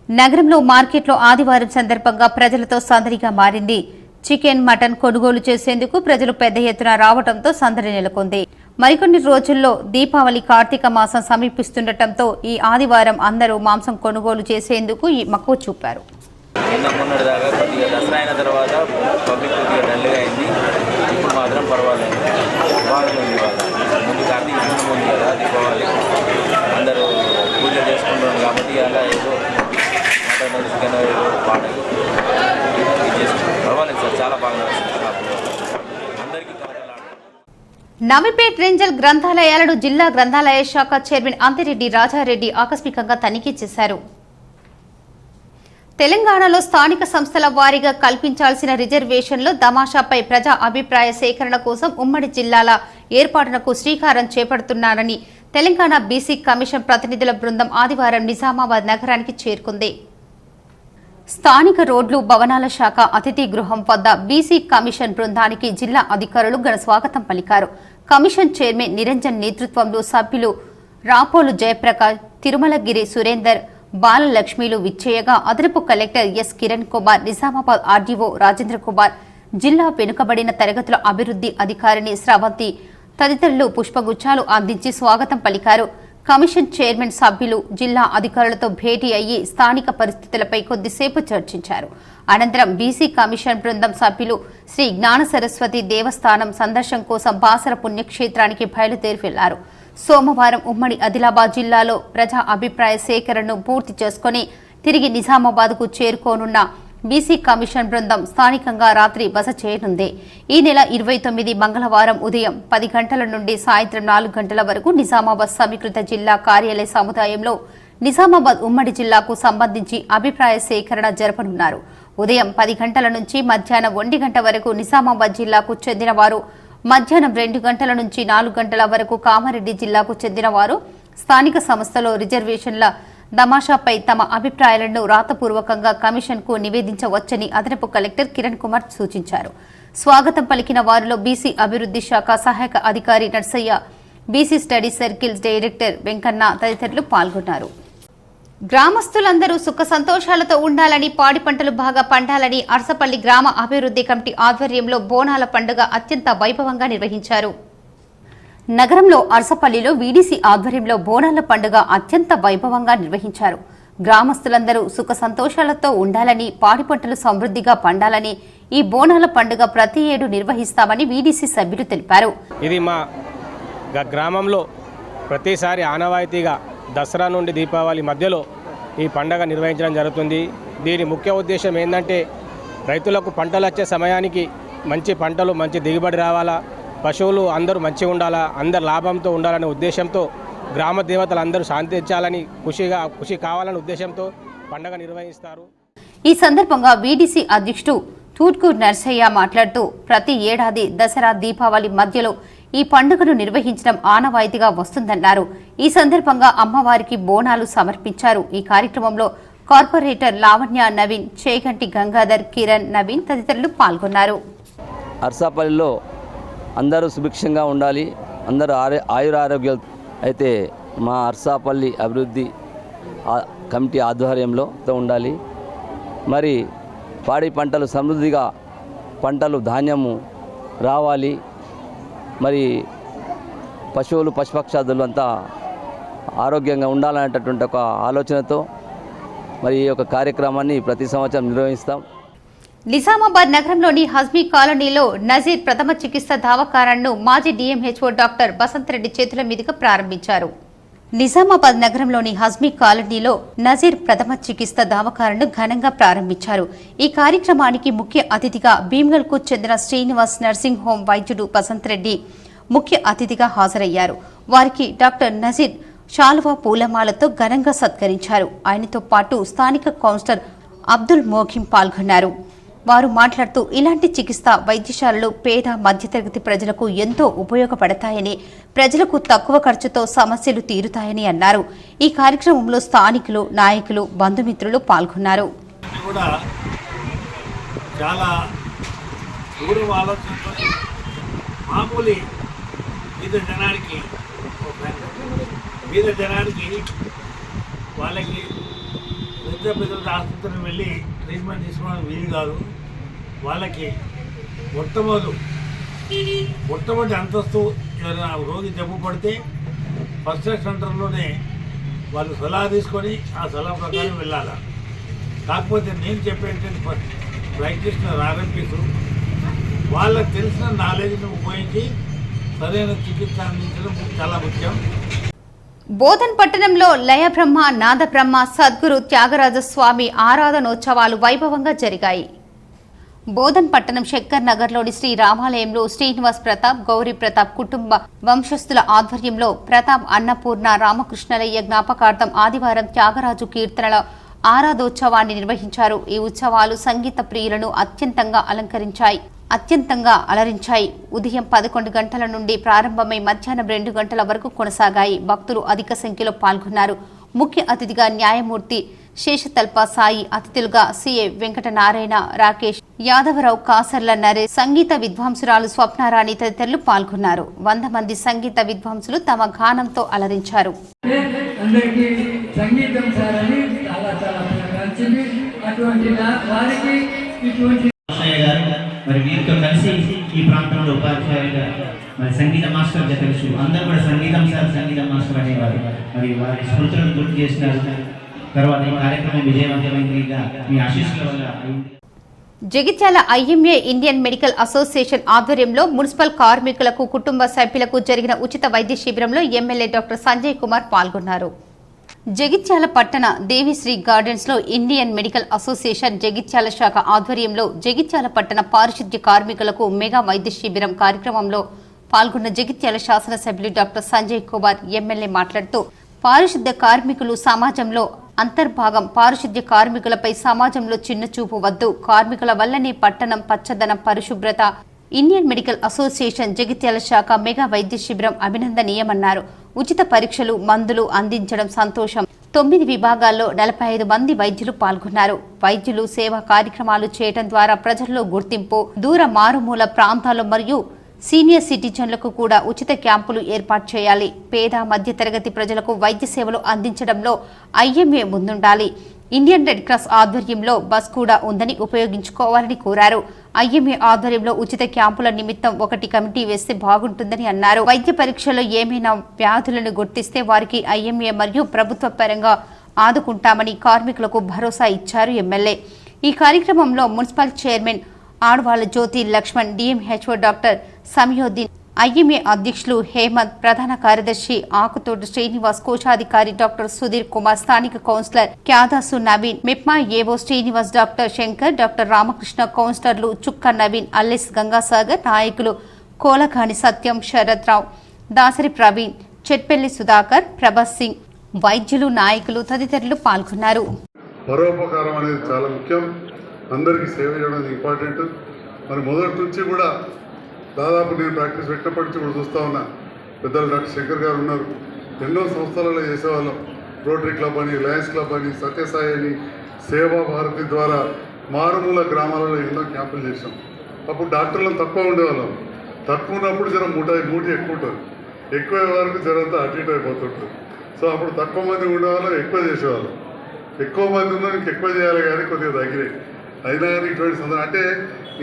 నగరంలో మార్కెట్లో ఆదివారం సందర్భంగా ప్రజలతో సందడిగా మారింది. చికెన్, మటన్ కొనుగోలు చేసేందుకు ప్రజలు పెద్ద ఎత్తున రావడంతో సందడి నెలకొంది. మరికొన్ని రోజుల్లో దీపావళి, కార్తీక మాసం సమీపిస్తుండటంతో ఈ ఆదివారం అందరూ మాంసం కొనుగోలు చేసేందుకు ఈ మక్కువ చూపారు. మొన్నటిదాకా కొద్దిగా దసరా అయిన తర్వాత పబ్లిక్ కొద్దిగా డల్గా అయింది. ఇప్పుడు మాత్రం పర్వాలేదు, బాగానే ఉంది. ముందు కార్తీక పూర్ణం ఉంది కదా, దీపావళి అందరూ పూజ చేసుకుంటున్నాం కాబట్టి అలా ఏదో మటన్, చికెన్ ఏదో బాగా పర్వాలేదు సార్, చాలా బాగా అందరికీ. నవీపేట్ రేంజల్ గ్రంథాలయాలను జిల్లా గ్రంథాలయ శాఖ చైర్మన్ అంతిరెడ్డి రాజారెడ్డి ఆకస్మికంగా తనిఖీ చేశారు. తెలంగాణలో స్థానిక సంస్థల వారీగా కల్పించాల్సిన రిజర్వేషన్లు తమాషాపై ప్రజా అభిప్రాయ సేకరణ కోసం ఉమ్మడి జిల్లాల ఏర్పాటునకు శ్రీకారం చేపడుతున్నారని తెలంగాణ బీసీ కమిషన్ ప్రతినిధుల బృందం ఆదివారం నిజామాబాద్ నగరానికి చేరుకుంది. స్థానిక రోడ్లు, భవనాల శాఖ అతిథి గృహం వద్ద బీసీ కమిషన్ బృందానికి జిల్లా అధికారులు ఘన స్వాగతం పలికారు. కమిషన్ చైర్మన్ నిరంజన్ నేతృత్వంలో సభ్యులు రాపోలు జయప్రకాష్, తిరుమలగిరి సురేందర్, బాలలక్ష్మిలు విచ్చేయగా అదనపు collector S Kiran Kumar, Nizamabad RDO Rajendra Kumar, జిల్లా వెనుకబడిన తరగతుల అభివృద్ధి అధికారిని స్రవంతి తదితరులు పుష్పగుచ్చాలు అందించి స్వాగతం పలికారు. కమిషన్ చైర్మన్ సభ్యులు జిల్లా అధికారులతో భేటీ అయ్యి స్థానిక పరిస్థితులపై కొద్దిసేపు చర్చించారు. అనంతరం బీసీ కమిషన్ బృందం సభ్యులు శ్రీ జ్ఞాన సరస్వతి దేవస్థానం సందర్శన కోసం బాసర పుణ్యక్షేత్రానికి బయలుదేరి వెళ్లారు. సోమవారం ఉమ్మడి ఆదిలాబాద్ జిల్లాలో ప్రజా అభిప్రాయ సేకరణను పూర్తి చేసుకుని తిరిగి నిజామాబాద్కు చేరుకోనున్న బీసీ కమిషన్ బృందం స్థానికంగా రాత్రి బస చేయనుంది. ఈ నెల 29 మంగళవారం ఉదయం 10 గంటల నుండి సాయంత్రం 4 గంటల వరకు నిజామాబాద్ సమీకృత జిల్లా కార్యాలయ సముదాయంలో నిజామాబాద్ ఉమ్మడి జిల్లాకు సంబంధించి అభిప్రాయ సేకరణ జరపనున్నారు. ఉదయం 10 గంటల నుంచి మధ్యాహ్నం 1 గంట వరకు నిజామాబాద్ జిల్లాకు చెందిన వారు, మధ్యాహ్నం 2 గంటల నుంచి 4 గంటల వరకు కామారెడ్డి జిల్లాకు చెందిన వారు స్థానిక సంస్థలో రిజర్వేషన్ల దమాషాపై తమ అభిప్రాయాలను రాతపూర్వకంగా కమిషన్కు నివేదించవచ్చని అదనపు కలెక్టర్ కిరణ్ కుమార్ సూచించారు. స్వాగతం పలికిన వారిలో బీసీ అభివృద్ధి శాఖ సహాయక అధికారి Narsaiah, BC study circles director Venkanna తదితరులు పాల్గొన్నారు. గ్రామస్తులందరూ సుఖ సంతోషాలతో ఉండాలని, పాడి పంటలు బాగా పండాలని అర్సపల్లి గ్రామ అభివృద్ధి కమిటీ ఆధ్వర్యంలో బోనాల పండుగ అత్యంత వైభవంగా నిర్వహించారు. నగరంలో అర్సపల్లిలో వీడీసీ ఆధ్వర్యంలో బోనాల పండుగ అత్యంత వైభవంగా నిర్వహించారు. గ్రామస్తులందరూ సుఖ సంతోషాలతో ఉండాలని, పాడి పంటలు సమృద్ధిగా పండాలని ఈ బోనాల పండుగ ప్రతి ఏడు నిర్వహిస్తామని వీడీసీ సభ్యులు తెలిపారు. ఇది మా గ్రామంలో ప్రతిసారి ఆనవాయితీగా దసరా నుండి దీపావళి మధ్యలో ఈ పండుగ నిర్వహించడం జరుగుతుంది. దీని ముఖ్య ఉద్దేశం ఏంటంటే రైతులకు పంటలు వచ్చే సమయానికి మంచి పంటలు మంచి దిగుబడి రావాలా, పశువులు అందరూ మంచిగా ఉండాలా, అందరు లాభంతో ఉండాలనే ఉద్దేశంతో గ్రామ దేవతలు అందరూ శాంతి తెచ్చాలని ఖుషి కావాలనే ఉద్దేశంతో పండుగ నిర్వహిస్తారు. ఈ సందర్భంగా వీడీసీ అధ్యక్షుడు తూట్కూరు నర్సయ్య మాట్లాడుతూ ప్రతి ఏడాది దసరా దీపావళి మధ్యలో ఈ పండుగను నిర్వహించడం ఆనవాయితీగా వస్తుందన్నారు. ఈ సందర్భంగా అమ్మవారికి బోనాలు సమర్పించారు. ఈ కార్యక్రమంలో కార్పొరేటర్ లావణ్య నవీన్, చేగంటి గంగాధర్, కిరణ్, నవీన్ తదితరులు పాల్గొన్నారు. అర్సాపల్లిలో అందరూ సుభిక్షంగా ఉండాలి, అందరూ ఆయురారోగ్యాలు అయితే మా అర్సాపల్లి అభివృద్ధి కమిటీ ఆధ్వర్యంలో ఉండాలి. మరి పాడి పంటలు సమృద్ధిగా పంటలు ధాన్యము రావాలి, మరి పశువులు పశుపక్షాదులు అంతా ఆరోగ్యంగా ఉండాలనేటటువంటి ఒక ఆలోచనతో మరి ఈ యొక్క కార్యక్రమాన్ని ప్రతి సంవత్సరం నిర్వహిస్తాం. నిజామాబాద్ నగరంలోని హజ్మీ కాలనీలో నజీర్ ప్రథమ చికిత్స దవాఖానాను మాజీ డీఎంహెచ్ఓ డాక్టర్ బసంత్ రెడ్డి చేతుల మీదుగా ప్రారంభించారు. నిజామాబాద్ నగరంలోని హజ్మీ కాలనీలో నజీర్ ప్రథమ చికిత్స దవాఖానాను ఘనంగా ప్రారంభించారు. ఈ కార్యక్రమానికి ముఖ్య అతిథిగా భీమ్గల్కు చెందిన శ్రీనివాస్ నర్సింగ్ హోం వైద్యుడు బసంత్ రెడ్డి ముఖ్య అతిథిగా హాజరయ్యారు. వారికి డాక్టర్ నజీర్ శాలువా పూలమాలతో ఘనంగా సత్కరించారు. ఆయనతో పాటు స్థానిక కౌన్సిలర్ అబ్దుల్ మోఖిం పాల్గొన్నారు. వారు మాట్లాడుతూ ఇలాంటి చికిత్స వైద్యశాలలు పేద మధ్యతరగతి ప్రజలకు ఎంతో ఉపయోగపడతాయని, ప్రజలకు తక్కువ ఖర్చుతో సమస్యలు తీరుతాయని అన్నారు. ఈ కార్యక్రమంలో స్థానికులు, నాయకులు, బంధుమిత్రులు పాల్గొన్నారు. బీద జనానికి వాళ్ళకి పెద్ద ఆసుపత్రికి వెళ్ళి ట్రీట్మెంట్ తీసుకోవడానికి వీలు కాదు. వాళ్ళకి మొట్టమొదటి అంతస్తు ఎవరైనా రోగి జబ్బు పడితే ఫస్ట్ ఎయిడ్ సెంటర్లోనే వాళ్ళు సలహా తీసుకొని ఆ సలహా ప్రకారం వెళ్ళాలి. కాకపోతే నేను చెప్పేటువంటి ప్రాక్టీషనర్ ఆర్ఎంపీస్ వాళ్ళకి తెలిసిన నాలెడ్జ్ని ఉపయోగించి సరైన చికిత్స అందించడం చాలా ముఖ్యం. బోధన్ పట్టణంలో లయబ్రహ్మ, నాదబ్రహ్మ, సద్గురు త్యాగరాజస్వామి ఆరాధనోత్సవాలు వైభవంగా జరిగాయి. బోధన్ పట్టణం శంకర్ నగర్లోని శ్రీ రామాలయంలో శ్రీనివాస్ ప్రతాప్, గౌరీ ప్రతాప్ కుటుంబ వంశస్థుల ఆధ్వర్యంలో ప్రతాప్ అన్నపూర్ణ రామకృష్ణలయ్య జ్ఞాపకార్థం ఆదివారం త్యాగరాజు కీర్తనల ఆరాధోత్సవాన్ని నిర్వహించారు. ఈ ఉత్సవాలు సంగీత ప్రియులను అత్యంతంగా అలరించాయి. ఉదయం 11 గంటల నుండి ప్రారంభమై మధ్యాహ్నం 2 గంటల వరకు కొనసాగాయి. భక్తులు అధిక సంఖ్యలో పాల్గొన్నారు. ముఖ్య అతిథిగా న్యాయమూర్తి శేషతల్ప సాయి, అతిథులుగా సిఏ వెంకటనారాయణ, రాకేష్, యాదవరావు, కాసర్ల నరేష్, సంగీత విద్వాంసురాలు స్వప్నారాణి తదితరులు పాల్గొన్నారు. 100 మంది సంగీత విద్వాంసులు తమ గానంతో అలరించారు. మరి వీరితో కలిసి ఈ ప్రాంతంలో ఉపాధ్యాయులుగా మరి సంగీత మాస్టర్ తెలుసు, అందరూ కూడా సంగీతం మాస్టర్ అనేవారు. మరి వారి స్మృతులను గుర్తు చేసినారు. తర్వాత ఈ కార్యక్రమం విజయవంతమైందిగా మీ ఆశీస్సుల వల్ల అయింది. Jagtial IMA Indian medical association ఆధ్వర్యంలో మున్సిపల్ కార్మికులకు, కుటుంబ సభ్యులకు జరిగిన ఉచిత వైద్య శిబిరంలో ఎమ్మెల్యే డాక్టర్ సంజయ్ కుమార్ పాల్గొన్నారు. జగిత్యాల పట్టణ దేవిశ్రీ గార్డెన్స్ లో ఇండియన్ మెడికల్ అసోసియేషన్ జగిత్యాల శాఖ ఆధ్వర్యంలో జగిత్యాల పట్టణ పారిశుద్ధ్య కార్మికులకు మెగా వైద్య శిబిరం కార్యక్రమంలో పాల్గొన్న జగిత్యాల శాసనసభ్యులు డాక్టర్ సంజయ్ కుమార్ ఎమ్మెల్యే మాట్లాడుతూ పారిశుద్ధ్య కార్మికులు సమాజంలో అంతర్భాగం, పారిశుద్ధ్య కార్మికులపై సమాజంలో చిన్నచూపు వద్దు, కార్మికుల వల్లనే పట్టణం పచ్చదనం, పరిశుభ్రత. ఇండియన్ మెడికల్ అసోసియేషన్ జగిత్యాల శాఖ మెగా వైద్య శిబిరం అభినందనీయమన్నారు. ఉచిత పరీక్షలు, మందులు అందించడం సంతోషం. 9 విభాగాల్లో 45 మంది వైద్యులు పాల్గొన్నారు. వైద్యులు సేవా కార్యక్రమాలు చేయడం ద్వారా ప్రజల్లో గుర్తింపు, దూర మారుమూల ప్రాంతాలు మరియు సీనియర్ సిటిజన్లకు కూడా ఉచిత క్యాంపులు ఏర్పాటు చేయాలి. పేద మధ్య తరగతి ప్రజలకు వైద్య సేవలు అందించడంలో ఐఎంఏ ముందుండాలి. ఇండియన్ రెడ్ క్రాస్ ఆధ్వర్యంలో బస్ కూడా ఉందని ఉపయోగించుకోవాలని కోరారు. ఐఎంఏ ఆధ్వర్యంలో ఉచిత క్యాంపుల నిమిత్తం ఒకటి కమిటీ వేస్తే బాగుంటుందని అన్నారు. వైద్య పరీక్షలో ఏమైనా వ్యాధులను గుర్తిస్తే వారికి ఐఎంఏ మరియు ప్రభుత్వ పరంగా ఆదుకుంటామని కార్మికులకు భరోసా ఇచ్చారు ఎమ్మెల్యే. ఈ కార్యక్రమంలో మున్సిపల్ చైర్మన్ ఆడవాళ్ల జ్యోతి లక్ష్మణ్, డిఎంహెచ్ఓ డాక్టర్ సమయోద్దీన్, ఐఎంఏ అధ్యక్షులు హేమంత్, ప్రధాన కార్యదర్శి ఆకుతోటి శ్రీనివాస్, కోశాధికారి డాక్టర్ సుధీర్ కుమార్, స్థానిక కౌన్సిలర్ క్యాదాసు నవీన్, మిప్మా ఏవో శ్రీనివాస్, డాక్టర్ శంకర్, డాక్టర్ రామకృష్ణ, కౌన్సిలర్లు చుక్క నవీన్, అల్లెస్ గంగాసాగర్, నాయకులు కోలకాని సత్యం, శరత్ రావు, దాసరి ప్రవీణ్, చెట్పెల్లి సుధాకర్, ప్రభాస్ సింగ్, వైద్యులు, నాయకులు తదితరులు పాల్గొన్నారు. పరోపకారం అనేది చాలా ముఖ్యం. అందరికీ సేవ చేయడం ఇంపార్టెంట్. మరి మొదటి నుంచి కూడా దాదాపు నేను ప్రాక్టీస్ పెట్టినప్పటి నుంచి కూడా చూస్తూ ఉన్నా. పెద్దలు డాక్టర్ శంకర్ గారు ఉన్నారు. ఎన్నో సంస్థలలో చేసేవాళ్ళం. రోటరీ క్లబ్ అని, లయన్స్ క్లబ్ అని, సత్యసాయి అని, సేవా భారతి ద్వారా మారుమూల గ్రామాలలో ఎన్నో క్యాంపులు చేసాం. అప్పుడు డాక్టర్లను తక్కువ ఉండేవాళ్ళం. తక్కువ ఉన్నప్పుడు జర మూటి ఎక్కువ ఉంటుంది. ఎక్కువ వరకు జరంతా అటు ఇటు అయిపోతుంటుంది. సో అప్పుడు తక్కువ మంది ఉండేవాళ్ళం, ఎక్కువ చేసేవాళ్ళం. ఎక్కువ మంది ఉన్నా ఇంక ఎక్కువ చేయాలి కానీ కొద్దిగా తగ్గినాయి. అయినా కానీ ఇటువంటి సందర్భం అంటే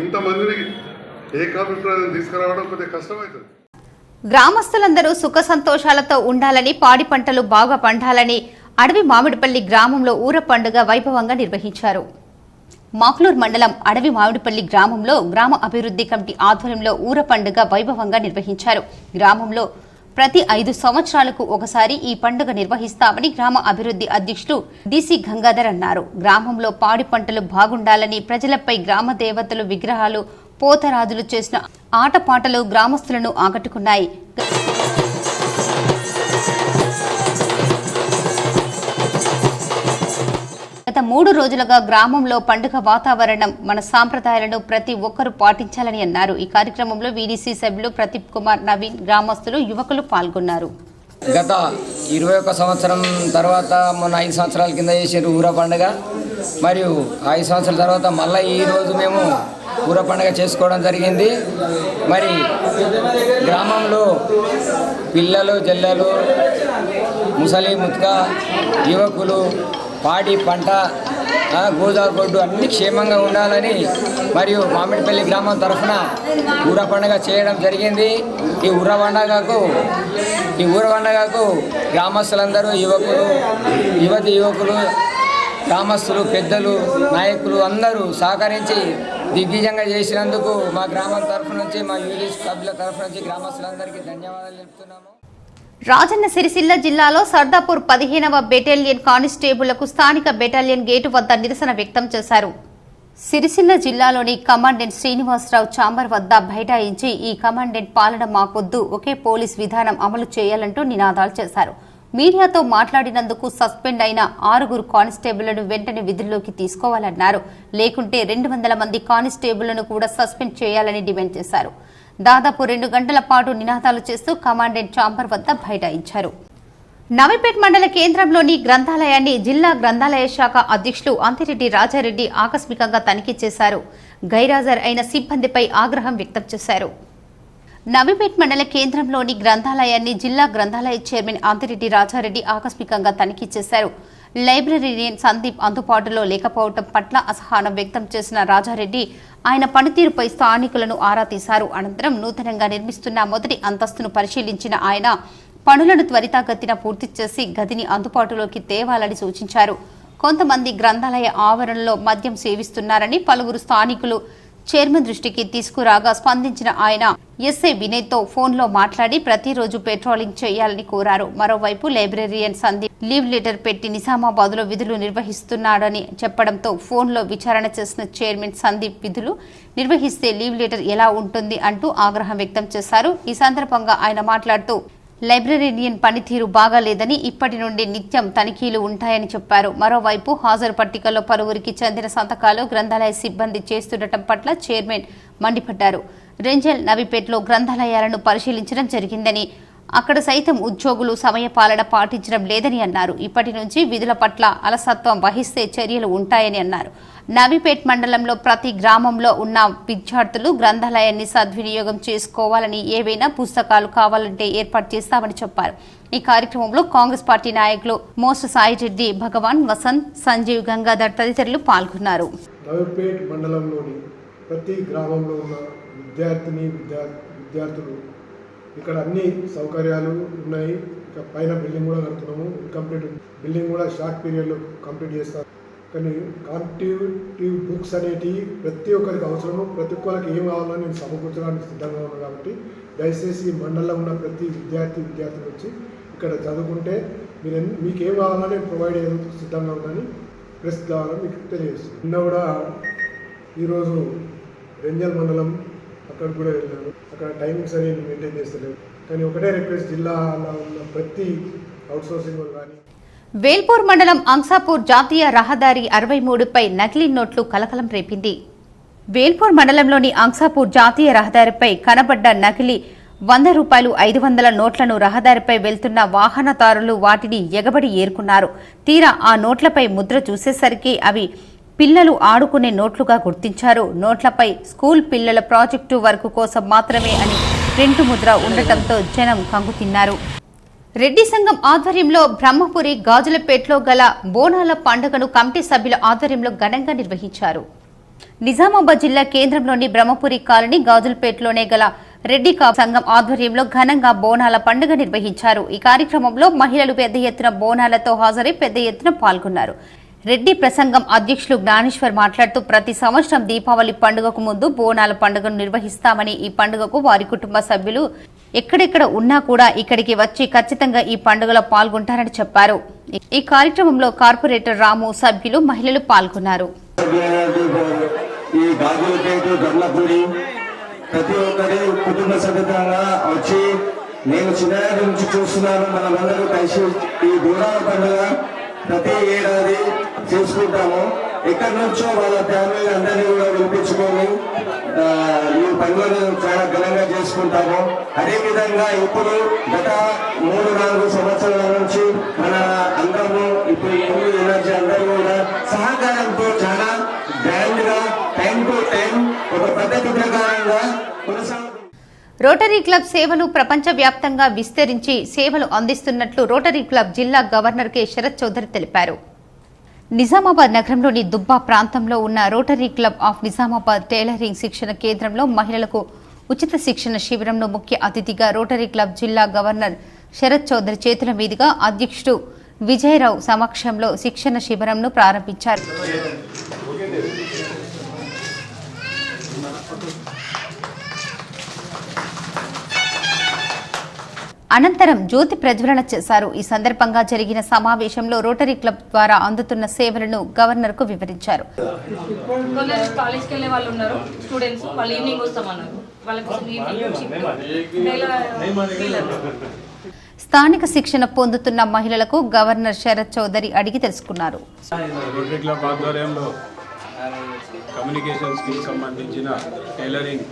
ఇంతమందిని ఏకాభిప్రాయం తీసుకురావడం కొద్దిగా కష్టమవుతుంది. గ్రామస్తులందరూ సుఖ సంతోషాలతో ఉండాలని, పాడి పంటలు బాగా పండాలని అడవి మామిడిపల్లి గ్రామంలో ఊర పండుగ వైభవంగా నిర్వహించారు. మాక్లూర్ మండలం అడవి మామిడిపల్లి గ్రామంలో గ్రామ అభివృద్ధి కమిటీ ఆధ్వర్యంలో ఊర పండుగ వైభవంగా నిర్వహించారు. గ్రామంలో ప్రతి 5 సంవత్సరాలకు ఒకసారి ఈ పండుగ నిర్వహిస్తామని గ్రామ అభివృద్ధి అధ్యక్షులు డిసి గంగాధర్ అన్నారు. గ్రామంలో పాడి పంటలు బాగుండాలని, ప్రజలపై గ్రామ దేవతలు విగ్రహాలు, పోతరాజులు చేసిన ఆటపాటలు గ్రామస్తులను ఆకట్టుకున్నాయి. గత 3 రోజులుగా గ్రామంలో పండుగ వాతావరణం, మన సాంప్రదాయాలను ప్రతి ఒక్కరూ పాటించాలని అన్నారు. ఈ కార్యక్రమంలో వీడీసీ సభ్యులు ప్రదీప్ కుమార్, నవీన్, గ్రామస్తులు, యువకులు పాల్గొన్నారు. గత 21 సంవత్సరం తర్వాత మొన్న 5 సంవత్సరాల కింద చేసిన ఊర పండుగ, మరియు 5 సంవత్సరాల తర్వాత మళ్ళీ ఈరోజు మేము ఊర పండుగ చేసుకోవడం జరిగింది. మరి గ్రామంలో పిల్లలు, జల్లలు, ముసలి, ముత్క, యువకులు పాడి పంట, గోదాగొడ్డు అన్ని క్షేమంగా ఉండాలని మరియు మామిడిపల్లి గ్రామం తరఫున ఊర పండుగ చేయడం జరిగింది. ఈ ఊర పండుగకు గ్రామస్తులందరూ, యువకులు, గ్రామస్తులు, పెద్దలు, నాయకులు అందరూ సహకరించి దిగ్విజయంగా చేసినందుకు మా గ్రామం తరఫు నుంచి, మా యూనిట్ సభ్యుల తరఫు నుంచి గ్రామస్తులందరికీ ధన్యవాదాలు తెలుపుతున్నాము. రాజన్న సిరిసిల్ల జిల్లాలో సర్దాపూర్ 15వ బెటాలియన్ కానిస్టేబుళ్లకు స్థానిక బెటాలియన్ గేటు వద్ద నిరసన వ్యక్తం చేశారు. సిరిసిల్ల జిల్లాలోని కమాండెంట్ శ్రీనివాసరావు చాంబర్ వద్ద బైఠాయించి ఈ కమాండెంట్ పాలన మాకొద్దు, ఒకే పోలీస్ విధానం అమలు చేయాలంటూ నినాదాలు చేశారు. మీడియాతో మాట్లాడినందుకు సస్పెండ్ అయిన 6 కానిస్టేబుళ్లను వెంటనే విధుల్లోకి తీసుకోవాలన్నారు. లేకుంటే 200 మంది కానిస్టేబుళ్లను కూడా సస్పెండ్ చేయాలని డిమాండ్ చేశారు. దాదాపు 2 గంటల పాటు నినాదాలు చేస్తూ కమాండెంట్ చాంబర్ వద్ద బైఠాయించారు. నవీపేట్ మండల కేంద్రంలోని గ్రంథాలయాన్ని జిల్లా గ్రంథాలయ శాఖ అధ్యక్షులు అంతిరెడ్డి రాజారెడ్డి ఆకస్మికంగా తనిఖీ చేశారు. గైరాజర్ అయిన సిబ్బందిపై ఆగ్రహం వ్యక్తం చేశారు. నవీపేట్ మండల కేంద్రంలోని గ్రంథాలయాన్ని జిల్లా గ్రంథాలయ చైర్మన్ అంతిరెడ్డి రాజారెడ్డి ఆకస్మికంగా తనిఖీ చేశారు. లైబ్రరీయన్ సందీప్ అందుబాటులో లేకపోవడం పట్ల అసహనం వ్యక్తం చేసిన రాజారెడ్డి ఆయన పనితీరుపై స్థానికులను ఆరా తీశారు. అనంతరం నూతనంగా నిర్మిస్తున్న మొదటి అంతస్తును పరిశీలించిన ఆయన పనులను త్వరితగతిన పూర్తి చేసి గదిని అందుబాటులోకి తేవాలని సూచించారు. కొంతమంది గ్రంథాలయ ఆవరణలో మద్యం సేవిస్తున్నారని పలువురు స్థానికులు చైర్మన్ దృష్టికి తీసుకురాగా స్పందించిన ఆయన ఎస్ఐ వినయ్తో ఫోన్లో మాట్లాడి ప్రతిరోజు పెట్రోలింగ్ చేయాలని కోరారు. మరోవైపు లైబ్రరీయన్ సందీప్ లీవ్ లెటర్ పెట్టి నిజామాబాద్లో విధులు నిర్వహిస్తున్నాడని చెప్పడంతో ఫోన్లో విచారణ చేసిన చైర్మన్ సందీప్ విధులు నిర్వహిస్తే లీవ్ లెటర్ ఎలా ఉంటుంది అంటూ ఆగ్రహం వ్యక్తం చేశారు. ఈ సందర్భంగా ఆయన మాట్లాడుతూ లైబ్రరీయన్ పనితీరు బాగాలేదని, ఇప్పటి నుండి నిత్యం తనిఖీలు ఉంటాయని చెప్పారు. మరోవైపు హాజరు పట్టికలో పలువురికి చెందిన సంతకాలు గ్రంథాలయ సిబ్బంది చేస్తుండటం పట్ల చైర్మన్ మండిపడ్డారు. రెంజల్ నవీపేట్లో గ్రంథాలయాలను పరిశీలించడం జరిగిందని, అక్కడ సైతం ఉద్యోగులు సమయపాలన పాటించడం లేదని అన్నారు. ఇప్పటి నుంచి విధుల పట్ల అలసత్వం వహిస్తే చర్యలు ఉంటాయని అన్నారు. నవీపేట్ మండలంలో ప్రతి గ్రామంలో ఉన్న విద్యార్థులు గ్రంథాలయాన్ని సద్వినియోగం చేసుకోవాలని, ఏవైనా పుస్తకాలు కావాలంటే ఏర్పాటు చేస్తామని చెప్పారు. ఈ కార్యక్రమంలో కాంగ్రెస్ పార్టీ నాయకులు మోస సాయిరెడ్డి, భగవాన్, వసంత్, సంజీవ్, గంగాధర్ తదితరులు పాల్గొన్నారు. నవీపేట్ మండలంలోని ప్రతి గ్రామంలో ఉన్న విద్యార్థులు ఇక్కడ అన్ని సౌకర్యాలు ఉన్నాయి. ఇక పైన బిల్డింగ్ కూడా కడుతున్నాము. ఇన్కంప్లీట్ బిల్డింగ్ కూడా షార్ట్ పీరియడ్లో కంప్లీట్ చేస్తాము. కానీ కాంపిటేటివ్ బుక్స్ అనేటివి ప్రతి ఒక్కరికి అవసరము. ప్రతి ఒక్కరికి ఏం కావాలో నేను సమకూర్చడానికి సిద్ధంగా ఉన్నాను. కాబట్టి దయచేసి మండలంలో ఉన్న ప్రతి విద్యార్థులు వచ్చి ఇక్కడ చదువుకుంటే మీకేం కావాలని ప్రొవైడ్ చేయడానికి సిద్ధంగా ఉందని ప్రెస్ ద్వారా మీకు తెలియజేస్తుంది. నిన్న కూడా ఈరోజు రెంజల్ మండలం అక్కడికి కూడా వెళ్ళాను. అక్కడ టైమింగ్స్ అనేవి మెయింటైన్ చేస్తలేవు. కానీ ఒకటే రిక్వెస్ట్, జిల్లాలో ఉన్న ప్రతి అవుట్సోర్సింగ్ వాళ్ళు కానీ వేల్పూర్ మండలం అంసాపూర్ జాతీయ రహదారి 63పై నకిలీ నోట్లు కలకలం రేపింది. వేల్పూర్ మండలంలోని అంసాపూర్ జాతీయ రహదారిపై కనబడ్డ నకిలీ 100 రూపాయలు 500 నోట్లను రహదారిపై వెళ్తున్న వాహనదారులు వాటిని ఎగబడి ఏరుకున్నారు. తీరా ఆ నోట్లపై ముద్ర చూసేసరికి అవి పిల్లలు ఆడుకునే నోట్లుగా గుర్తించారు. నోట్లపై స్కూల్ పిల్లల ప్రాజెక్టు వర్క్ కోసం మాత్రమే అని ప్రింట్ ముద్ర ఉండటంతో జనం కంగుతిన్నారు. రెడ్డి సంఘం ఆధ్వర్యంలో బ్రహ్మపురి గాజులపేటలో గల బోనాల పండుగను కమిటీ సభ్యుల ఆధ్వర్యంలో ఘనంగా నిర్వహించారు. నిజామాబాద్ జిల్లా కేంద్రంలోని బ్రహ్మపురి కాలనీ గాజులపేటలోనే గల రెడ్డి సంఘం ఆధ్వర్యంలో ఘనంగా బోనాల పండుగ నిర్వహించారు. ఈ కార్యక్రమంలో మహిళలు పెద్ద ఎత్తున బోనాలతో హాజరై పెద్ద ఎత్తున పాల్గొన్నారు. రెడ్డి ప్రసంగం అధ్యక్షులు జ్ఞానేశ్వర్ మాట్లాడుతూ ప్రతి సంవత్సరం దీపావళి పండుగకు ముందు బోనాల పండుగను నిర్వహిస్తామని, ఈ పండుగకు వారి కుటుంబ సభ్యులు ఎక్కడెక్కడ ఉన్నా కూడా ఇక్కడికి వచ్చి ఖచ్చితంగా ఈ పండుగలో పాల్గొంటారని చెప్పారు. ఈ కార్యక్రమంలో కార్పొరేటర్ రాము, సభ్యులు, మహిళలు పాల్గొన్నారు. ప్రతి ఒక్కరి కుటుంబ సభ్యులంగా వచ్చి నేను చిన్ననాటి నుంచి చూస్తున్నాను. మనమందరూ కలిసి ఈ బోనాల పండుగ ప్రతి ఏడాది చేసుకుంటాము. ఎక్కడి నుంచో వాళ్ళ ఫ్యామిలీ అందరినీ కూడా పిలిపించుకొని ఈ పండుగను చాలా ఘనంగా చేసుకుంటాము. అదేవిధంగా ఇప్పుడు గత 3-4 సంవత్సరాల నుంచి మన అందరూ ఇప్పుడు ఎనర్జీ అందరూ కూడా సహకారంతో చాలా గ్రాండ్ గా టైం టు టైం ఒక పద్ధతి ప్రకారంగా కొనసాగుతుంది. రోటరీ క్లబ్ సేవలు ప్రపంచవ్యాప్తంగా విస్తరించి సేవలు అందిస్తున్నట్లు రోటరీ క్లబ్ జిల్లా గవర్నర్ కె శరత్ చౌదరి తెలిపారు. నిజామాబాద్ నగరంలోని దుబ్బా ప్రాంతంలో ఉన్న rotary club of Nizamabad tailoring శిక్షణ కేంద్రంలో మహిళలకు ఉచిత శిక్షణ శిబిరంను ముఖ్య అతిథిగా రోటరీ క్లబ్ జిల్లా గవర్నర్ శరత్ చౌదరి చేతుల మీదుగా అధ్యక్షుడు విజయరావు సమక్షంలో శిక్షణ శిబిరంను ప్రారంభించారు. అనంతరం జ్యోతి ప్రజ్వలన చేశారు. ఈ సందర్భంగా జరిగిన సమావేశంలో రోటరీ క్లబ్ ద్వారా అందుతున్న సేవలను గవర్నర్ కు వివరించారు. కాలేజ్కి వెళ్ళే వాళ్ళు ఉన్నారు, స్టూడెంట్స్ వాళ్ళు ఈవినింగ్ వస్తామన్నారు. స్థానిక శిక్షణ పొందుతున్న మహిళలకు గవర్నర్ శరత్ చౌదరి అడిగి తెలుసుకున్నారు. రోటరీ క్లబ్ ఆధ్వర్యంలో కమ్యూనికేషన్ స్కిల్స్ సంబంధించిన టైలరింగ్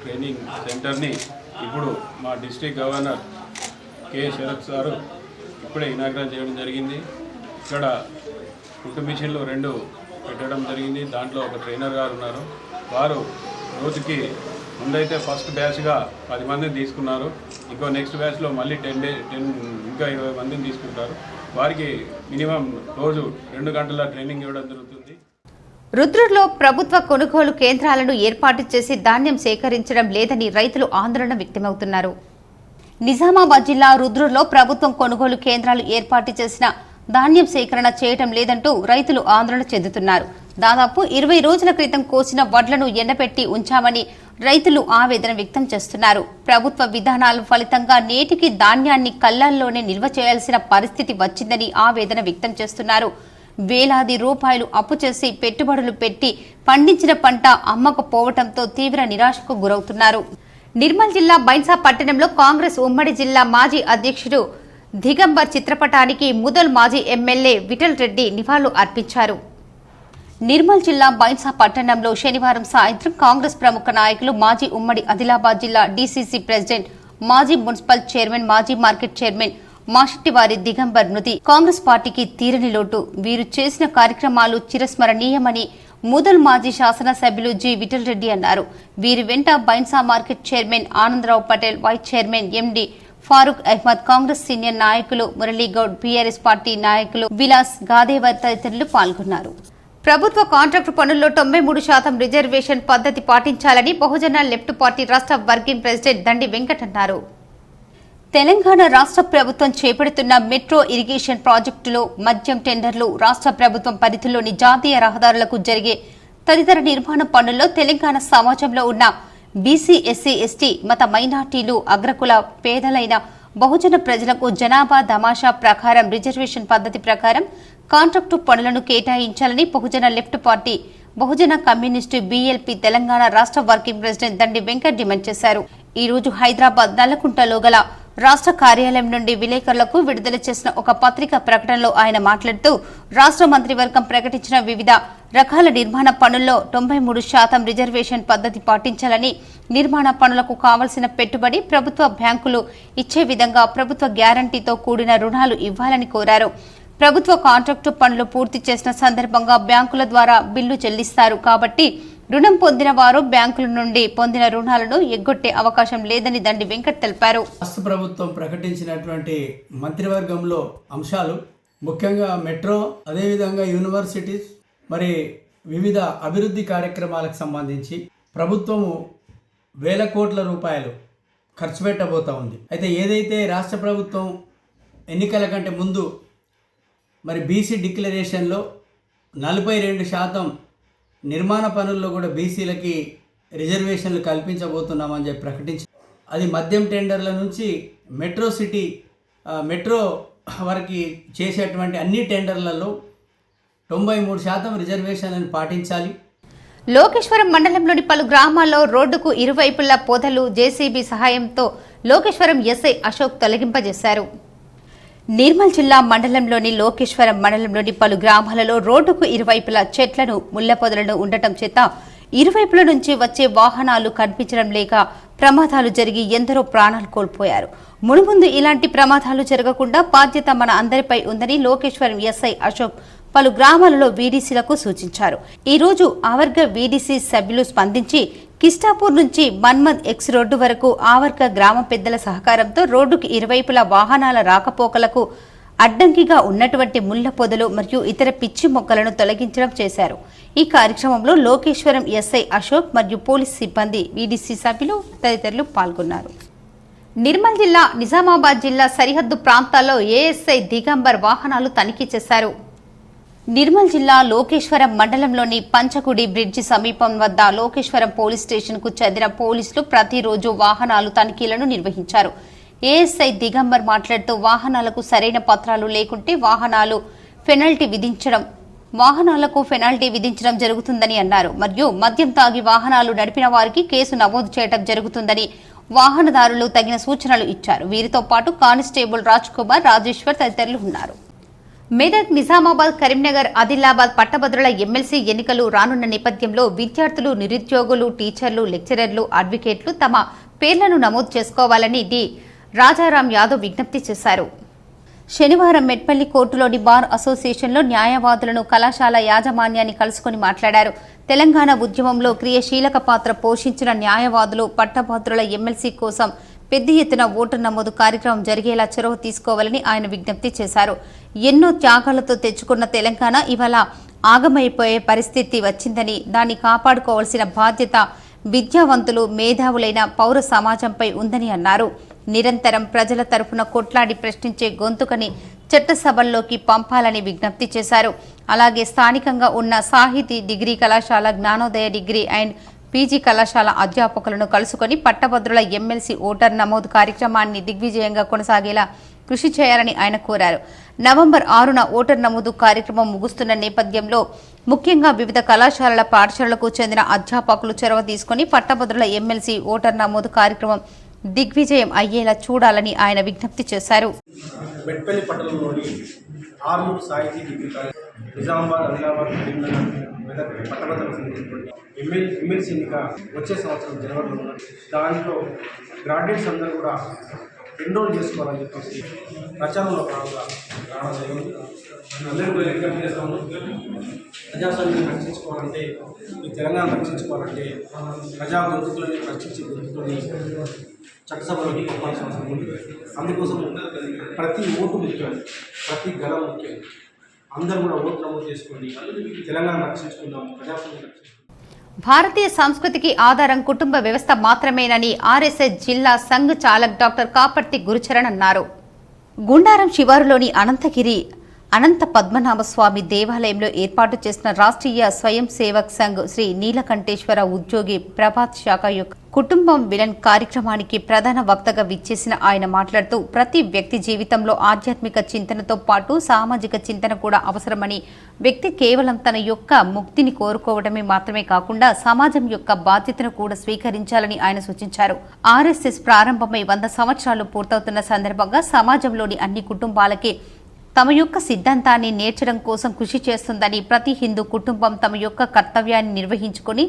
ట్రైనింగ్ సెంటర్ని ఇప్పుడు మా district governor K Sharath sir ఇప్పుడే ఇనాగ్రేట్ చేయడం జరిగింది. ఇక్కడ కుట్టు మిషన్లు 2 పెట్టడం జరిగింది. దాంట్లో ఒక ట్రైనర్ గారు ఉన్నారు. వారు రోజుకి ముందైతే ఫస్ట్ బ్యాచ్గా 10 మందిని తీసుకున్నారు. ఇంకో నెక్స్ట్ బ్యాచ్లో మళ్ళీ 10 ఇంకా 20 మందిని తీసుకుంటారు. వారికి మినిమం రోజు 2 గంటల ట్రైనింగ్ ఇవ్వడం జరుగుతుంది. రుద్రూర్లో ప్రభుత్వ కొనుగోలు కేంద్రాలను ఏర్పాటు చేసి ధాన్యం సేకరించడం లేదని రైతులు ఆందోళన వ్యక్తమవుతున్నారు. నిజామాబాద్ జిల్లా రుద్రూర్లో ప్రభుత్వం కొనుగోలు కేంద్రాలు ఏర్పాటు చేసిన ధాన్యం సేకరణ చేయడం లేదంటూ రైతులు ఆందోళన చెందుతున్నారు. దాదాపు 20 రోజుల క్రితం కోసిన వడ్లను ఎండపెట్టి ఉంచామని రైతులు ఆవేదన వ్యక్తం చేస్తున్నారు. ప్రభుత్వ విధానాల ఫలితంగా నేటికి ధాన్యాన్ని కళ్ళల్లోనే నిల్వ చేయాల్సిన పరిస్థితి వచ్చిందని ఆవేదన వ్యక్తం చేస్తున్నారు. వేలాది రూపాయలు అప్పు చేసి పెట్టుబడులు పెట్టి పండించిన పంట అమ్మకపోవడంతో తీవ్ర నిరాశకు గురవుతున్నారు. నిర్మల్ జిల్లా బైన్సా పట్టణంలో కాంగ్రెస్ ఉమ్మడి జిల్లా మాజీ అధ్యక్షుడు దిగంబర్ చిత్రపటానికి ముదల్ మాజీ ఎమ్మెల్యే విఠల్ రెడ్డి నివాళులు అర్పించారు. నిర్మల్ జిల్లా బైన్సా పట్టణంలో శనివారం సాయంత్రం కాంగ్రెస్ ప్రముఖ నాయకులు, మాజీ ఉమ్మడి ఆదిలాబాద్ జిల్లా డీసీసీ ప్రెసిడెంట్, మాజీ మున్సిపల్ చైర్మన్, మాజీ మార్కెట్ చైర్మన్ మాషెట్టివారి దిగంబర్ మృతి కాంగ్రెస్ పార్టీకి తీరని లోటు. వీరు చేసిన కార్యక్రమాలు చిరస్మరణీయమని ముదల్ మాజీ శాసనసభ్యులు జి విఠల్ రెడ్డి అన్నారు. వీరి వెంట Bhainsa market chairman Anandarao Patel, vice chairman MD Farooq Ahmed, Congress senior నాయకులు మురళీగౌడ్, బీఆర్ఎస్ పార్టీ నాయకులు విలాస్ గాదేవర్ తదితరులు పాల్గొన్నారు. ప్రభుత్వ కాంట్రాక్టు పనుల్లో 93% రిజర్వేషన్ పద్ధతి పాటించాలని బహుజన లెఫ్ట్ పార్టీ రాష్ట్ర వర్కింగ్ ప్రెసిడెంట్ దండి వెంకట్ అన్నారు. తెలంగాణ రాష్ట్ర ప్రభుత్వం చేపడుతున్న మెట్రో ఇరిగేషన్ ప్రాజెక్టులో మద్యం టెండర్లు, రాష్ట్ర ప్రభుత్వం పరిధిలోని జాతీయ రహదారులకు జరిగే తదితర నిర్మాణ పనుల్లో తెలంగాణ సమాజంలో ఉన్న బీసీ, ఎస్సీ, ఎస్టీ, మత మైనార్టీలు, అగ్రకుల పేదలైన బహుజన ప్రజలకు జనాభా దమాషా ప్రకారం రిజర్వేషన్ పద్ధతి ప్రకారం కాంట్రాక్టు పనులను కేటాయించాలని బహుజన లెఫ్ట్ పార్టీ బహుజన కమ్యూనిస్టు బీఎల్పీ తెలంగాణ రాష్ట్ర వర్కింగ్ ప్రెసిడెంట్ దండి వెంకట్ డిమాండ్ చేశారు. ఈ రోజు హైదరాబాద్ నల్లకుంటలో గల రాష్ట్ర కార్యాలయం నుండి విలేకరులకు విడుదల చేసిన ఒక పత్రికా ప్రకటనలో ఆయన మాట్లాడుతూ రాష్ట్ర మంత్రివర్గం ప్రకటించిన వివిధ రకాల నిర్మాణ పనుల్లో 93% రిజర్వేషన్ పద్ధతి పాటించాలని, నిర్మాణ పనులకు కావలసిన పెట్టుబడి ప్రభుత్వ బ్యాంకులు ఇచ్చే విధంగా ప్రభుత్వ గ్యారంటీతో కూడిన రుణాలు ఇవ్వాలని కోరారు. ప్రభుత్వ కాంట్రాక్టు పనులు పూర్తి చేసిన సందర్భంగా బ్యాంకుల ద్వారా బిల్లు చెల్లిస్తారు కాబట్టి రుణం పొందిన వారు బ్యాంకుల నుండి పొందిన రుణాలను ఎగ్గొట్టే అవకాశం లేదని దండి వెంకట్ తెలిపారు. రాష్ట్ర ప్రభుత్వం ప్రకటించినటువంటి మంత్రివర్గంలో అంశాలు ముఖ్యంగా మెట్రో, అదేవిధంగా యూనివర్సిటీస్, మరి వివిధ అభివృద్ధి కార్యక్రమాలకు సంబంధించి ప్రభుత్వము వేల కోట్ల రూపాయలు ఖర్చు పెట్టబోతా ఉంది. అయితే ఏదైతే రాష్ట్ర ప్రభుత్వం ఎన్నికల కంటే ముందు మరి బీసీ డిక్లరేషన్లో 42% నిర్మాణ పనుల్లో కూడా బీసీలకి రిజర్వేషన్లు కల్పించబోతున్నామని చెప్పి ప్రకటించి, అది మద్యం టెండర్ల నుంచి మెట్రో వరకు చేసేటువంటి అన్ని టెండర్లలో 93% రిజర్వేషన్లను పాటించాలి. లోకేశ్వరం మండలంలోని పలు గ్రామాల్లో రోడ్డుకు ఇరువైపులా పొదలు జేసీబీ సహాయంతో లోకేశ్వరం ఎస్ఐ అశోక్ తొలగింపజేశారు. నిర్మల్ జిల్లా మండలంలోని లోకేశ్వరం మండలంలోని పలు గ్రామాలలో రోడ్డుకు ఇరువైపులా చెట్లను, ముళ్ల పొదలను ఉండటం చేత ఇరువైపుల నుంచి వచ్చే వాహనాలు కనిపించడం లేక ప్రమాదాలు జరిగి ఎందరో ప్రాణాలు కోల్పోయారు. మునుముందు ఇలాంటి ప్రమాదాలు జరగకుండా బాధ్యత మన అందరిపై ఉందని లోకేశ్వరం ఎస్ఐ అశోక్ పలు గ్రామాలలో వీడీసీలకు సూచించారు. ఈ రోజు ఆవర్గ వీడీసీ సభ్యులు స్పందించి కిస్టాపూర్ నుంచి మన్మద్ ఎక్స్ రోడ్డు వరకు ఆవర్గ గ్రామ పెద్దల సహకారంతో రోడ్డుకు ఇరువైపులా వాహనాల రాకపోకలకు అడ్డంకిగా ఉన్నటువంటి ముళ్ల పొదలు మరియు ఇతర పిచ్చి మొక్కలను తొలగించడం చేశారు. ఈ కార్యక్రమంలో లోకేశ్వరం ఎస్ఐ అశోక్ మరియు పోలీస్ సిబ్బంది, వీడీసీ సభ్యులు తదితరులు పాల్గొన్నారు. నిర్మల్ జిల్లా, నిజామాబాద్ జిల్లా సరిహద్దు ప్రాంతాల్లో ఏఎస్ఐ దిగంబర్ వాహనాలు తనిఖీ చేశారు. నిర్మల్ జిల్లా లోకేశ్వరం మండలంలోని పంచకుడి బ్రిడ్జి సమీపం వద్ద లోకేశ్వరం పోలీస్ స్టేషన్ కు చెందిన పోలీసులు ప్రతిరోజు వాహనాలు తనిఖీలను నిర్వహించారు. ఏఎస్ఐ దిగంబర్ మాట్లాడుతూ వాహనాలకు సరైన పత్రాలు లేకుంటే వాహనాలకు పెనాల్టీ విధించడం జరుగుతుందని అన్నారు. మరియు మద్యం తాగి వాహనాలు నడిపిన వారికి కేసు నమోదు చేయడం జరుగుతుందని వాహనదారులు తగిన సూచనలు ఇచ్చారు. వీరితో పాటు కానిస్టేబుల్ రాజ్ కుమార్, రాజేశ్వర్ తదితరులు ఉన్నారు. మెదక్, నిజామాబాద్, కరీంనగర్, ఆదిలాబాద్ పట్టభద్రుల ఎమ్మెల్సీ ఎన్నికలు రానున్న నేపథ్యంలో విద్యార్థులు, నిరుద్యోగులు, టీచర్లు, లెక్చరర్లు, అడ్వకేట్లు తమ పేర్లను నమోదు చేసుకోవాలని డి రాజారాం యాదవ్ విజ్ఞప్తి చేశారు. శనివారం మెట్పల్లి కోర్టులోని బార్ అసోసియేషన్లో న్యాయవాదులను, కళాశాల యాజమాన్యాన్ని కలుసుకుని మాట్లాడారు. తెలంగాణ ఉద్యమంలో క్రియాశీలక పాత్ర పోషించిన న్యాయవాదులు పట్టభద్రుల ఎమ్మెల్సీ కోసం పెద్ద ఎత్తున ఓటర్ నమోదు కార్యక్రమం జరిగేలా చొరవ తీసుకోవాలని ఆయన విజ్ఞప్తి చేశారు. ఎన్నో త్యాగాలతో తెచ్చుకున్న తెలంగాణ ఇవాళ ఆగమైపోయే పరిస్థితి వచ్చిందని, దాన్ని కాపాడుకోవాల్సిన బాధ్యత విద్యావంతులు, మేధావులైన పౌర సమాజంపై ఉందని అన్నారు. నిరంతరం ప్రజల తరఫున కొట్లాడి ప్రశ్నించే గొంతుకని చట్టసభల్లోకి పంపాలని విజ్ఞప్తి చేశారు. అలాగే స్థానికంగా ఉన్న సాహితీ డిగ్రీ కళాశాల, జ్ఞానోదయ డిగ్రీ అండ్ పీజీ కళాశాల అధ్యాపకులను కలుసుకొని పట్టభద్రుల ఎమ్మెల్సీ ఓటర్ నమోదు కార్యక్రమాన్ని దిగ్విజయంగా కొనసాగేలా కృషి చేయాలని ఆయన కోరారు. నవంబర్ 6న ఓటర్ నమోదు కార్యక్రమం ముగుస్తున్న నేపథ్యంలో ముఖ్యంగా వివిధ కళాశాలల, పాఠశాలలకు చెందిన అధ్యాపకులు చొరవ తీసుకుని పట్టభద్రుల ఎమ్మెల్సీ ఓటర్ నమోదు కార్యక్రమం దిగ్విజయం అయ్యేలా చూడాలని ఆయన విజ్ఞప్తి చేశారు. మెట్పల్లి పట్టణంలోని ఆర్మూర్ సాహితీ డిగ్రీ కాలేజ్, నిజామాబాద్, ఆదిలాబాద్, కరీంనగర్, మెదక్ పట్టభద్రులకు సంబంధించినటువంటి ఎమ్మెల్సీ ఎన్నిక వచ్చే సంవత్సరం జనవరిలో ఉన్నది. దాంట్లో గ్రాడ్యుయేట్స్ అందరూ కూడా ఎన్రోల్ చేసుకోవాలని చెప్పేసి ప్రచారంలో భాగంగా రావడం జరిగింది. అందరూ కూడా విజ్ఞప్తి చేస్తాము. ప్రజాస్వామ్యాన్ని రక్షించుకోవాలంటే, ఈ తెలంగాణ రక్షించుకోవాలంటే ప్రజా గొంతుకులని రక్షించే గొంతుకుని చట్టసభలోకి పంపాల్సిన అవసరం ఉంది. అందుకోసం ప్రతి ఓటు ముఖ్యం, ప్రతి గలం ముఖ్యం. అందరూ కూడా ఓటు నమోదు చేసుకోండి, తెలంగాణ రక్షించుకుందాం, ప్రజాస్వామ్యం రక్షించుకుందాం. భారతీయ సంస్కృతికి ఆధారం కుటుంబ వ్యవస్థ మాత్రమేనని ఆర్ఎస్ఎస్ జిల్లా సంఘ్ చాలక్ డాక్టర్ కాపర్తి గురుచరణ్ అన్నారు. గుండారం శివారులోని అనంతగిరి అనంత పద్మనాభస్వామి దేవాలయంలో ఏర్పాటు చేసిన రాష్ట్రీయ స్వయం సేవక్ సంఘ్ శ్రీ నీలకంఠేశ్వర ఉద్యోగి ప్రభాత్ శాఖ యొక్క కుటుంబం విలన్ కార్యక్రమానికి ప్రధాన వక్తగా విచ్చేసిన ఆయన మాట్లాడుతూ ప్రతి వ్యక్తి జీవితంలో ఆధ్యాత్మిక చింతనతో పాటు సామాజిక చింతన కూడా అవసరమని, వ్యక్తి కేవలం తన యొక్క ముక్తిని కోరుకోవడమే మాత్రమే కాకుండా సమాజం యొక్క బాధ్యతను కూడా స్వీకరించాలని ఆయన సూచించారు. ఆర్ఎస్ఎస్ ప్రారంభమై 100 సంవత్సరాలు పూర్తవుతున్న సందర్భంగా సమాజంలోని అన్ని కుటుంబాలకి తమ యొక్క సిద్ధాంతాన్ని నేర్చడం కోసం కృషి చేస్తుందని, ప్రతి హిందూ కుటుంబం తమ యొక్క కర్తవ్యాన్ని నిర్వహించుకుని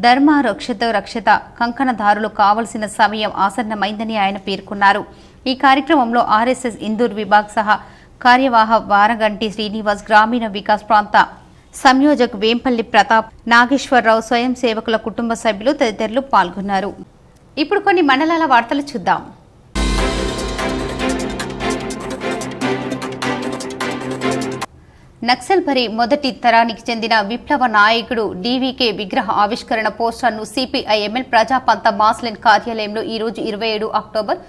ధర్మ రక్షత కంకణదారులు కావలసిన సమయం ఆసన్నమైందని ఆయన పేర్కొన్నారు. ఈ కార్యక్రమంలో ఆర్ఎస్ఎస్ ఇందూర్ విభాగ్ సహా కార్యవాహ వారగంటి శ్రీనివాస్, గ్రామీణ వికాస్ ప్రాంత సంయోజక్ వేంపల్లి ప్రతాప్, నాగేశ్వరరావు, స్వయం సేవకుల కుటుంబ సభ్యులు తదితరులు పాల్గొన్నారు. ఇప్పుడు కొన్ని మండలాల వార్తలు చూద్దాం. నక్సల్బరి మొదటి తరానికి చెందిన విప్లవ నాయకుడు డీవీకే విగ్రహ ఆవిష్కరణ పోస్టర్ను సిపిఐఎంఎల్ ప్రజాపంత మాస్లెన్ కార్యాలయంలో ఈ రోజు 27 అక్టోబర్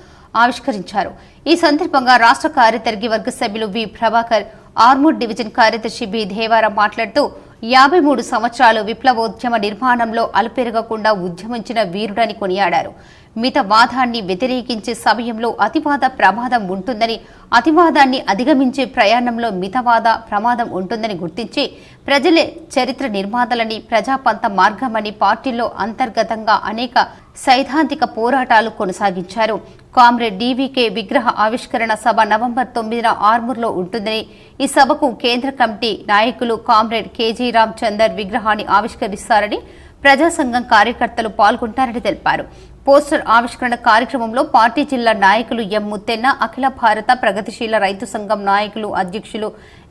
ఆవిష్కరించారు. ఈ సందర్భంగా రాష్ట్ర కార్యదర్శి వర్గ సభ్యులు వి ప్రభాకర్, ఆర్మూర్ డివిజన్ కార్యదర్శి బి దేవారా మాట్లాడుతూ 53 సంవత్సరాలు విప్లవోద్యమ నిర్మాణంలో అలుపెరగకుండా ఉద్యమించిన వీరుడని కొనియాడారు. మితవాదాన్ని వ్యతిరేకించే సమయంలో అతివాద ప్రమాదం ఉంటుందని, అతివాదాన్ని అధిగమించే ప్రయాణంలో మితవాద ప్రమాదం ఉంటుందని గుర్తించి ప్రజలే చరిత్ర నిర్మాతలని, ప్రజాపంత మార్గమని పార్టీలో అంతర్గతంగా అనేక సైద్ధాంతిక పోరాటాలు కొనసాగించారు. కామ్రేడ్ డీవీకే విగ్రహ ఆవిష్కరణ సభ నవంబర్ 9న ఆర్మూర్లో ఉంటుందని, ఈ సభకు కేంద్ర కమిటీ నాయకులు కామ్రేడ్ కేజీ రామ్ చందర్ విగ్రహాన్ని ఆవిష్కరిస్తారని, ప్రజాసంఘం కార్యకర్తలు పాల్గొంటారని తెలిపారు. పోస్టర్ ఆవిష్కరణ కార్యక్రమంలో పార్టీ జిల్లా నాయకులు ఎం ముత్తెన్న, అఖిల భారత ప్రగతిశీల రైతు సంఘం నాయకులు అధ్యక్షులు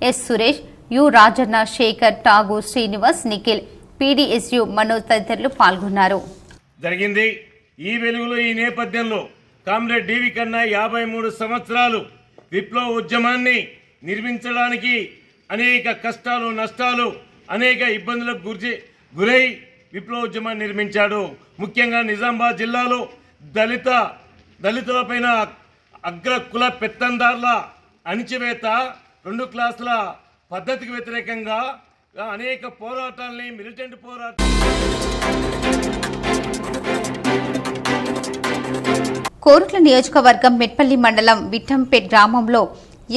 ఎస్ సురేష్, యు రాజన్న, శేఖర్, ఠాగూర్, శ్రీనివాస్, నిఖిల్, పీడీఎస్యు మనోజ్ తదితరులు పాల్గొన్నారు. జరిగింది. ఈ వెలుగులో ఈ నేపథ్యంలో కామ్రేడ్ డివి కన్నా 53 సంవత్సరాలు విప్లవ ఉద్యమాన్ని నిర్మించడానికి అనేక కష్టాలు, నష్టాలు, అనేక ఇబ్బందులకు గురై విప్లవోద్యమాన్ని నిర్మించాడు. ముఖ్యంగా నిజామాబాద్ జిల్లాలో దళితులపైన అగ్ర కుల పెత్తందార్ల అణిచివేత, 2 క్లాసుల పద్ధతికి వ్యతిరేకంగా అనేక పోరాటాలని, మిలిటెంట్ పోరాటాలు. కోరుట్ల నియోజకవర్గం మెట్పల్లి మండలం విట్టంపేట్ గ్రామంలో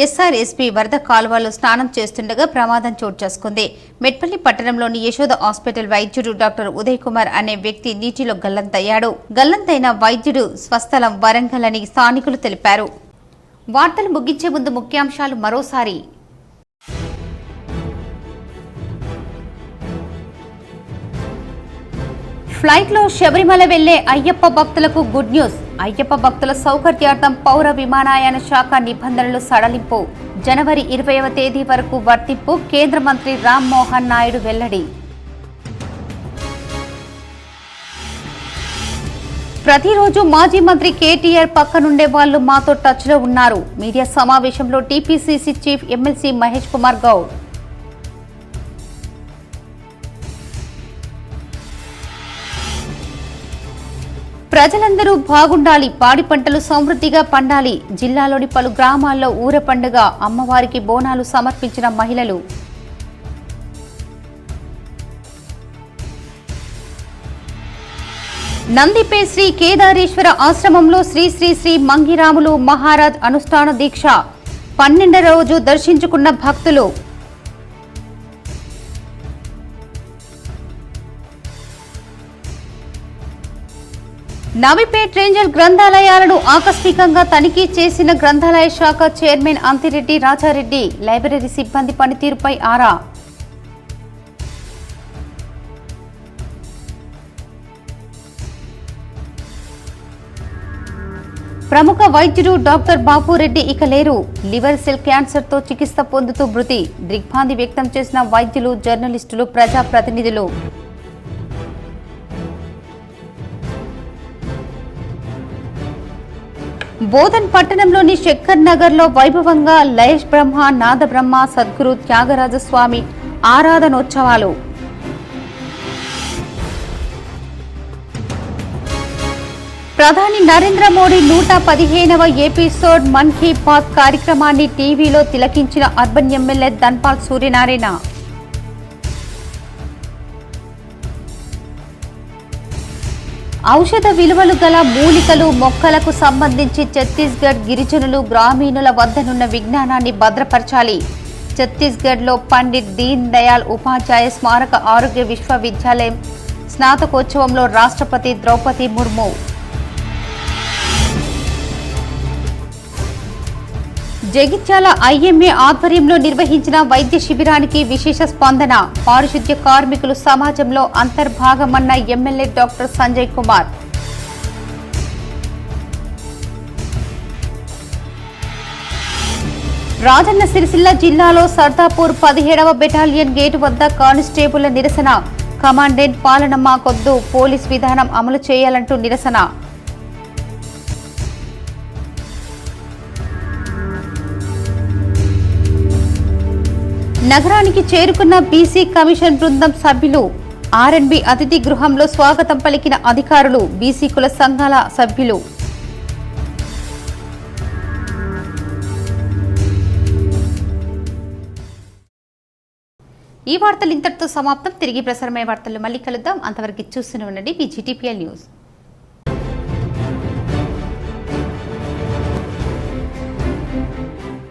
ఎస్ఆర్ఎస్పీ వరద కాలువలో స్నానం చేస్తుండగా ప్రమాదం చోటు చేసుకుంది. మెట్పల్లి పట్టణంలోని యశోద హాస్పిటల్ వైద్యుడు డాక్టర్ ఉదయ్ కుమార్ అనే వ్యక్తి నీటిలో గల్లంతయ్యాడు. గల్లంతైన వైద్యుడు స్వస్థలం వరంగల్ అని స్థానికులు తెలిపారు. వార్తలు ముగించే ముందు ముఖ్యాంశాలు మరోసారి. ఫ్లైట్లో శబరిమల వెళ్లే అయ్యప్ప భక్తులకు గుడ్ న్యూస్. అయ్యప్ప భక్తుల సౌకర్యార్థం పౌర విమానయాన శాఖ నిబంధనలు సడలింపు. జనవరి 20వ తేదీ వరకు వర్తింపు. కేంద్ర మంత్రి రామ్ మోహన్ నాయుడు వెల్లడి. ప్రతిరోజు మాజీ మంత్రి కేటీఆర్ పక్కనుండే వాళ్లు మాతో టచ్ లో ఉన్నారు. మీడియా సమావేశంలో TPCC chief MLC Mahesh Kumar Goud. ప్రజలందరూ బాగుండాలి, పాడి పంటలు సమృద్ధిగా పండాలి. జిల్లాలోని పలు గ్రామాల్లో ఊర పండుగ, అమ్మవారికి బోనాలు సమర్పించిన మహిళలు. నందిపే శ్రీ కేదారేశ్వర ఆశ్రమంలో శ్రీ శ్రీ శ్రీ మంగిరాములు మహారాజ్ అనుష్ఠాన దీక్ష. 12వ రోజు దర్శించుకున్న భక్తులు. నవిపేట్ రేంజర్ గ్రంథాలయాలను ఆకస్మికంగా తనిఖీ చేసిన గ్రంథాలయ శాఖ చైర్మన్ అంతిరెడ్డి రాజారెడ్డి. లైబ్రరీ సిబ్బంది పనితీరుపై ఆరా. ప్రముఖ వైద్యుడు డాక్టర్ బాపురెడ్డి ఇక లేరు. లివర్ సెల్ క్యాన్సర్తో చికిత్స పొందుతూ మృతి. దిగ్భ్రాంతి వ్యక్తం చేసిన వైద్యులు, జర్నలిస్టులు, ప్రజాప్రతినిధులు. బోధన్ పట్టణంలోని శంకర్ నగర్ లో వైభవంగా లయేష్ బ్రహ్మ, నాద బ్రహ్మ, సద్గురు త్యాగరాజస్వామి ఆరాధనోత్సవాలు. ప్రధాని నరేంద్ర మోడీ 115వ ఎపిసోడ్ మన్ కీ బాత్ కార్యక్రమాన్ని టీవీలో తిలకించిన అర్బన్ ఎమ్మెల్యే ధన్పాల్ సూర్యనారాయణ. ఔషధ విలువలు గల మూలికలు మొక్కలకు సంబంధించి ఛత్తీస్గఢ్ గిరిజనులు గ్రామీణుల వద్దనున్న విజ్ఞానాన్ని భద్రపరచాలి. ఛత్తీస్గఢ్లో పండిట్ దీన్ దయాళ్ ఉపాధ్యాయ స్మారక ఆరోగ్య విశ్వవిద్యాలయం స్నాతకోత్సవంలో రాష్ట్రపతి ద్రౌపది ముర్ము. జగిత్యాల ఐఎంఏ ఆధ్వర్యంలో నిర్వహించిన వైద్య శిబిరానికి విశేష స్పందన. పారిశుద్ధ్య కార్మికులు సమాజంలో అంతర్భాగమన్న ఎమ్మెల్యే డాక్టర్ సంజయ్ కుమార్. రాజన్న సిరిసిల్ల జిల్లాలో సర్దాపూర్ 17వ బెటాలియన్ గేటు వద్ద కానిస్టేబుళ్ల నిరసన. కమాండెంట్ పాలన మాకొద్దు, పోలీస్ విధానం అమలు చేయాలంటూ నిరసన. నగరానికి చేరుకున్న బీసీ కమిషన్ బృందం సభ్యులు. ఆర్ఎండ్బి అతిథి గృహంలో స్వాగతం పలికిన అధికారులు, బీసీ కుల సంఘాల సభ్యులు. ఈ వార్తలు ఇంతటితో సమాప్తం. తిరిగి ప్రసారమయ్యే వార్తలు మళ్ళీ కలుద్దాం. అంతవరకు చూస్తూనే ఉండండి మీ జీటీపీఎల్ న్యూస్.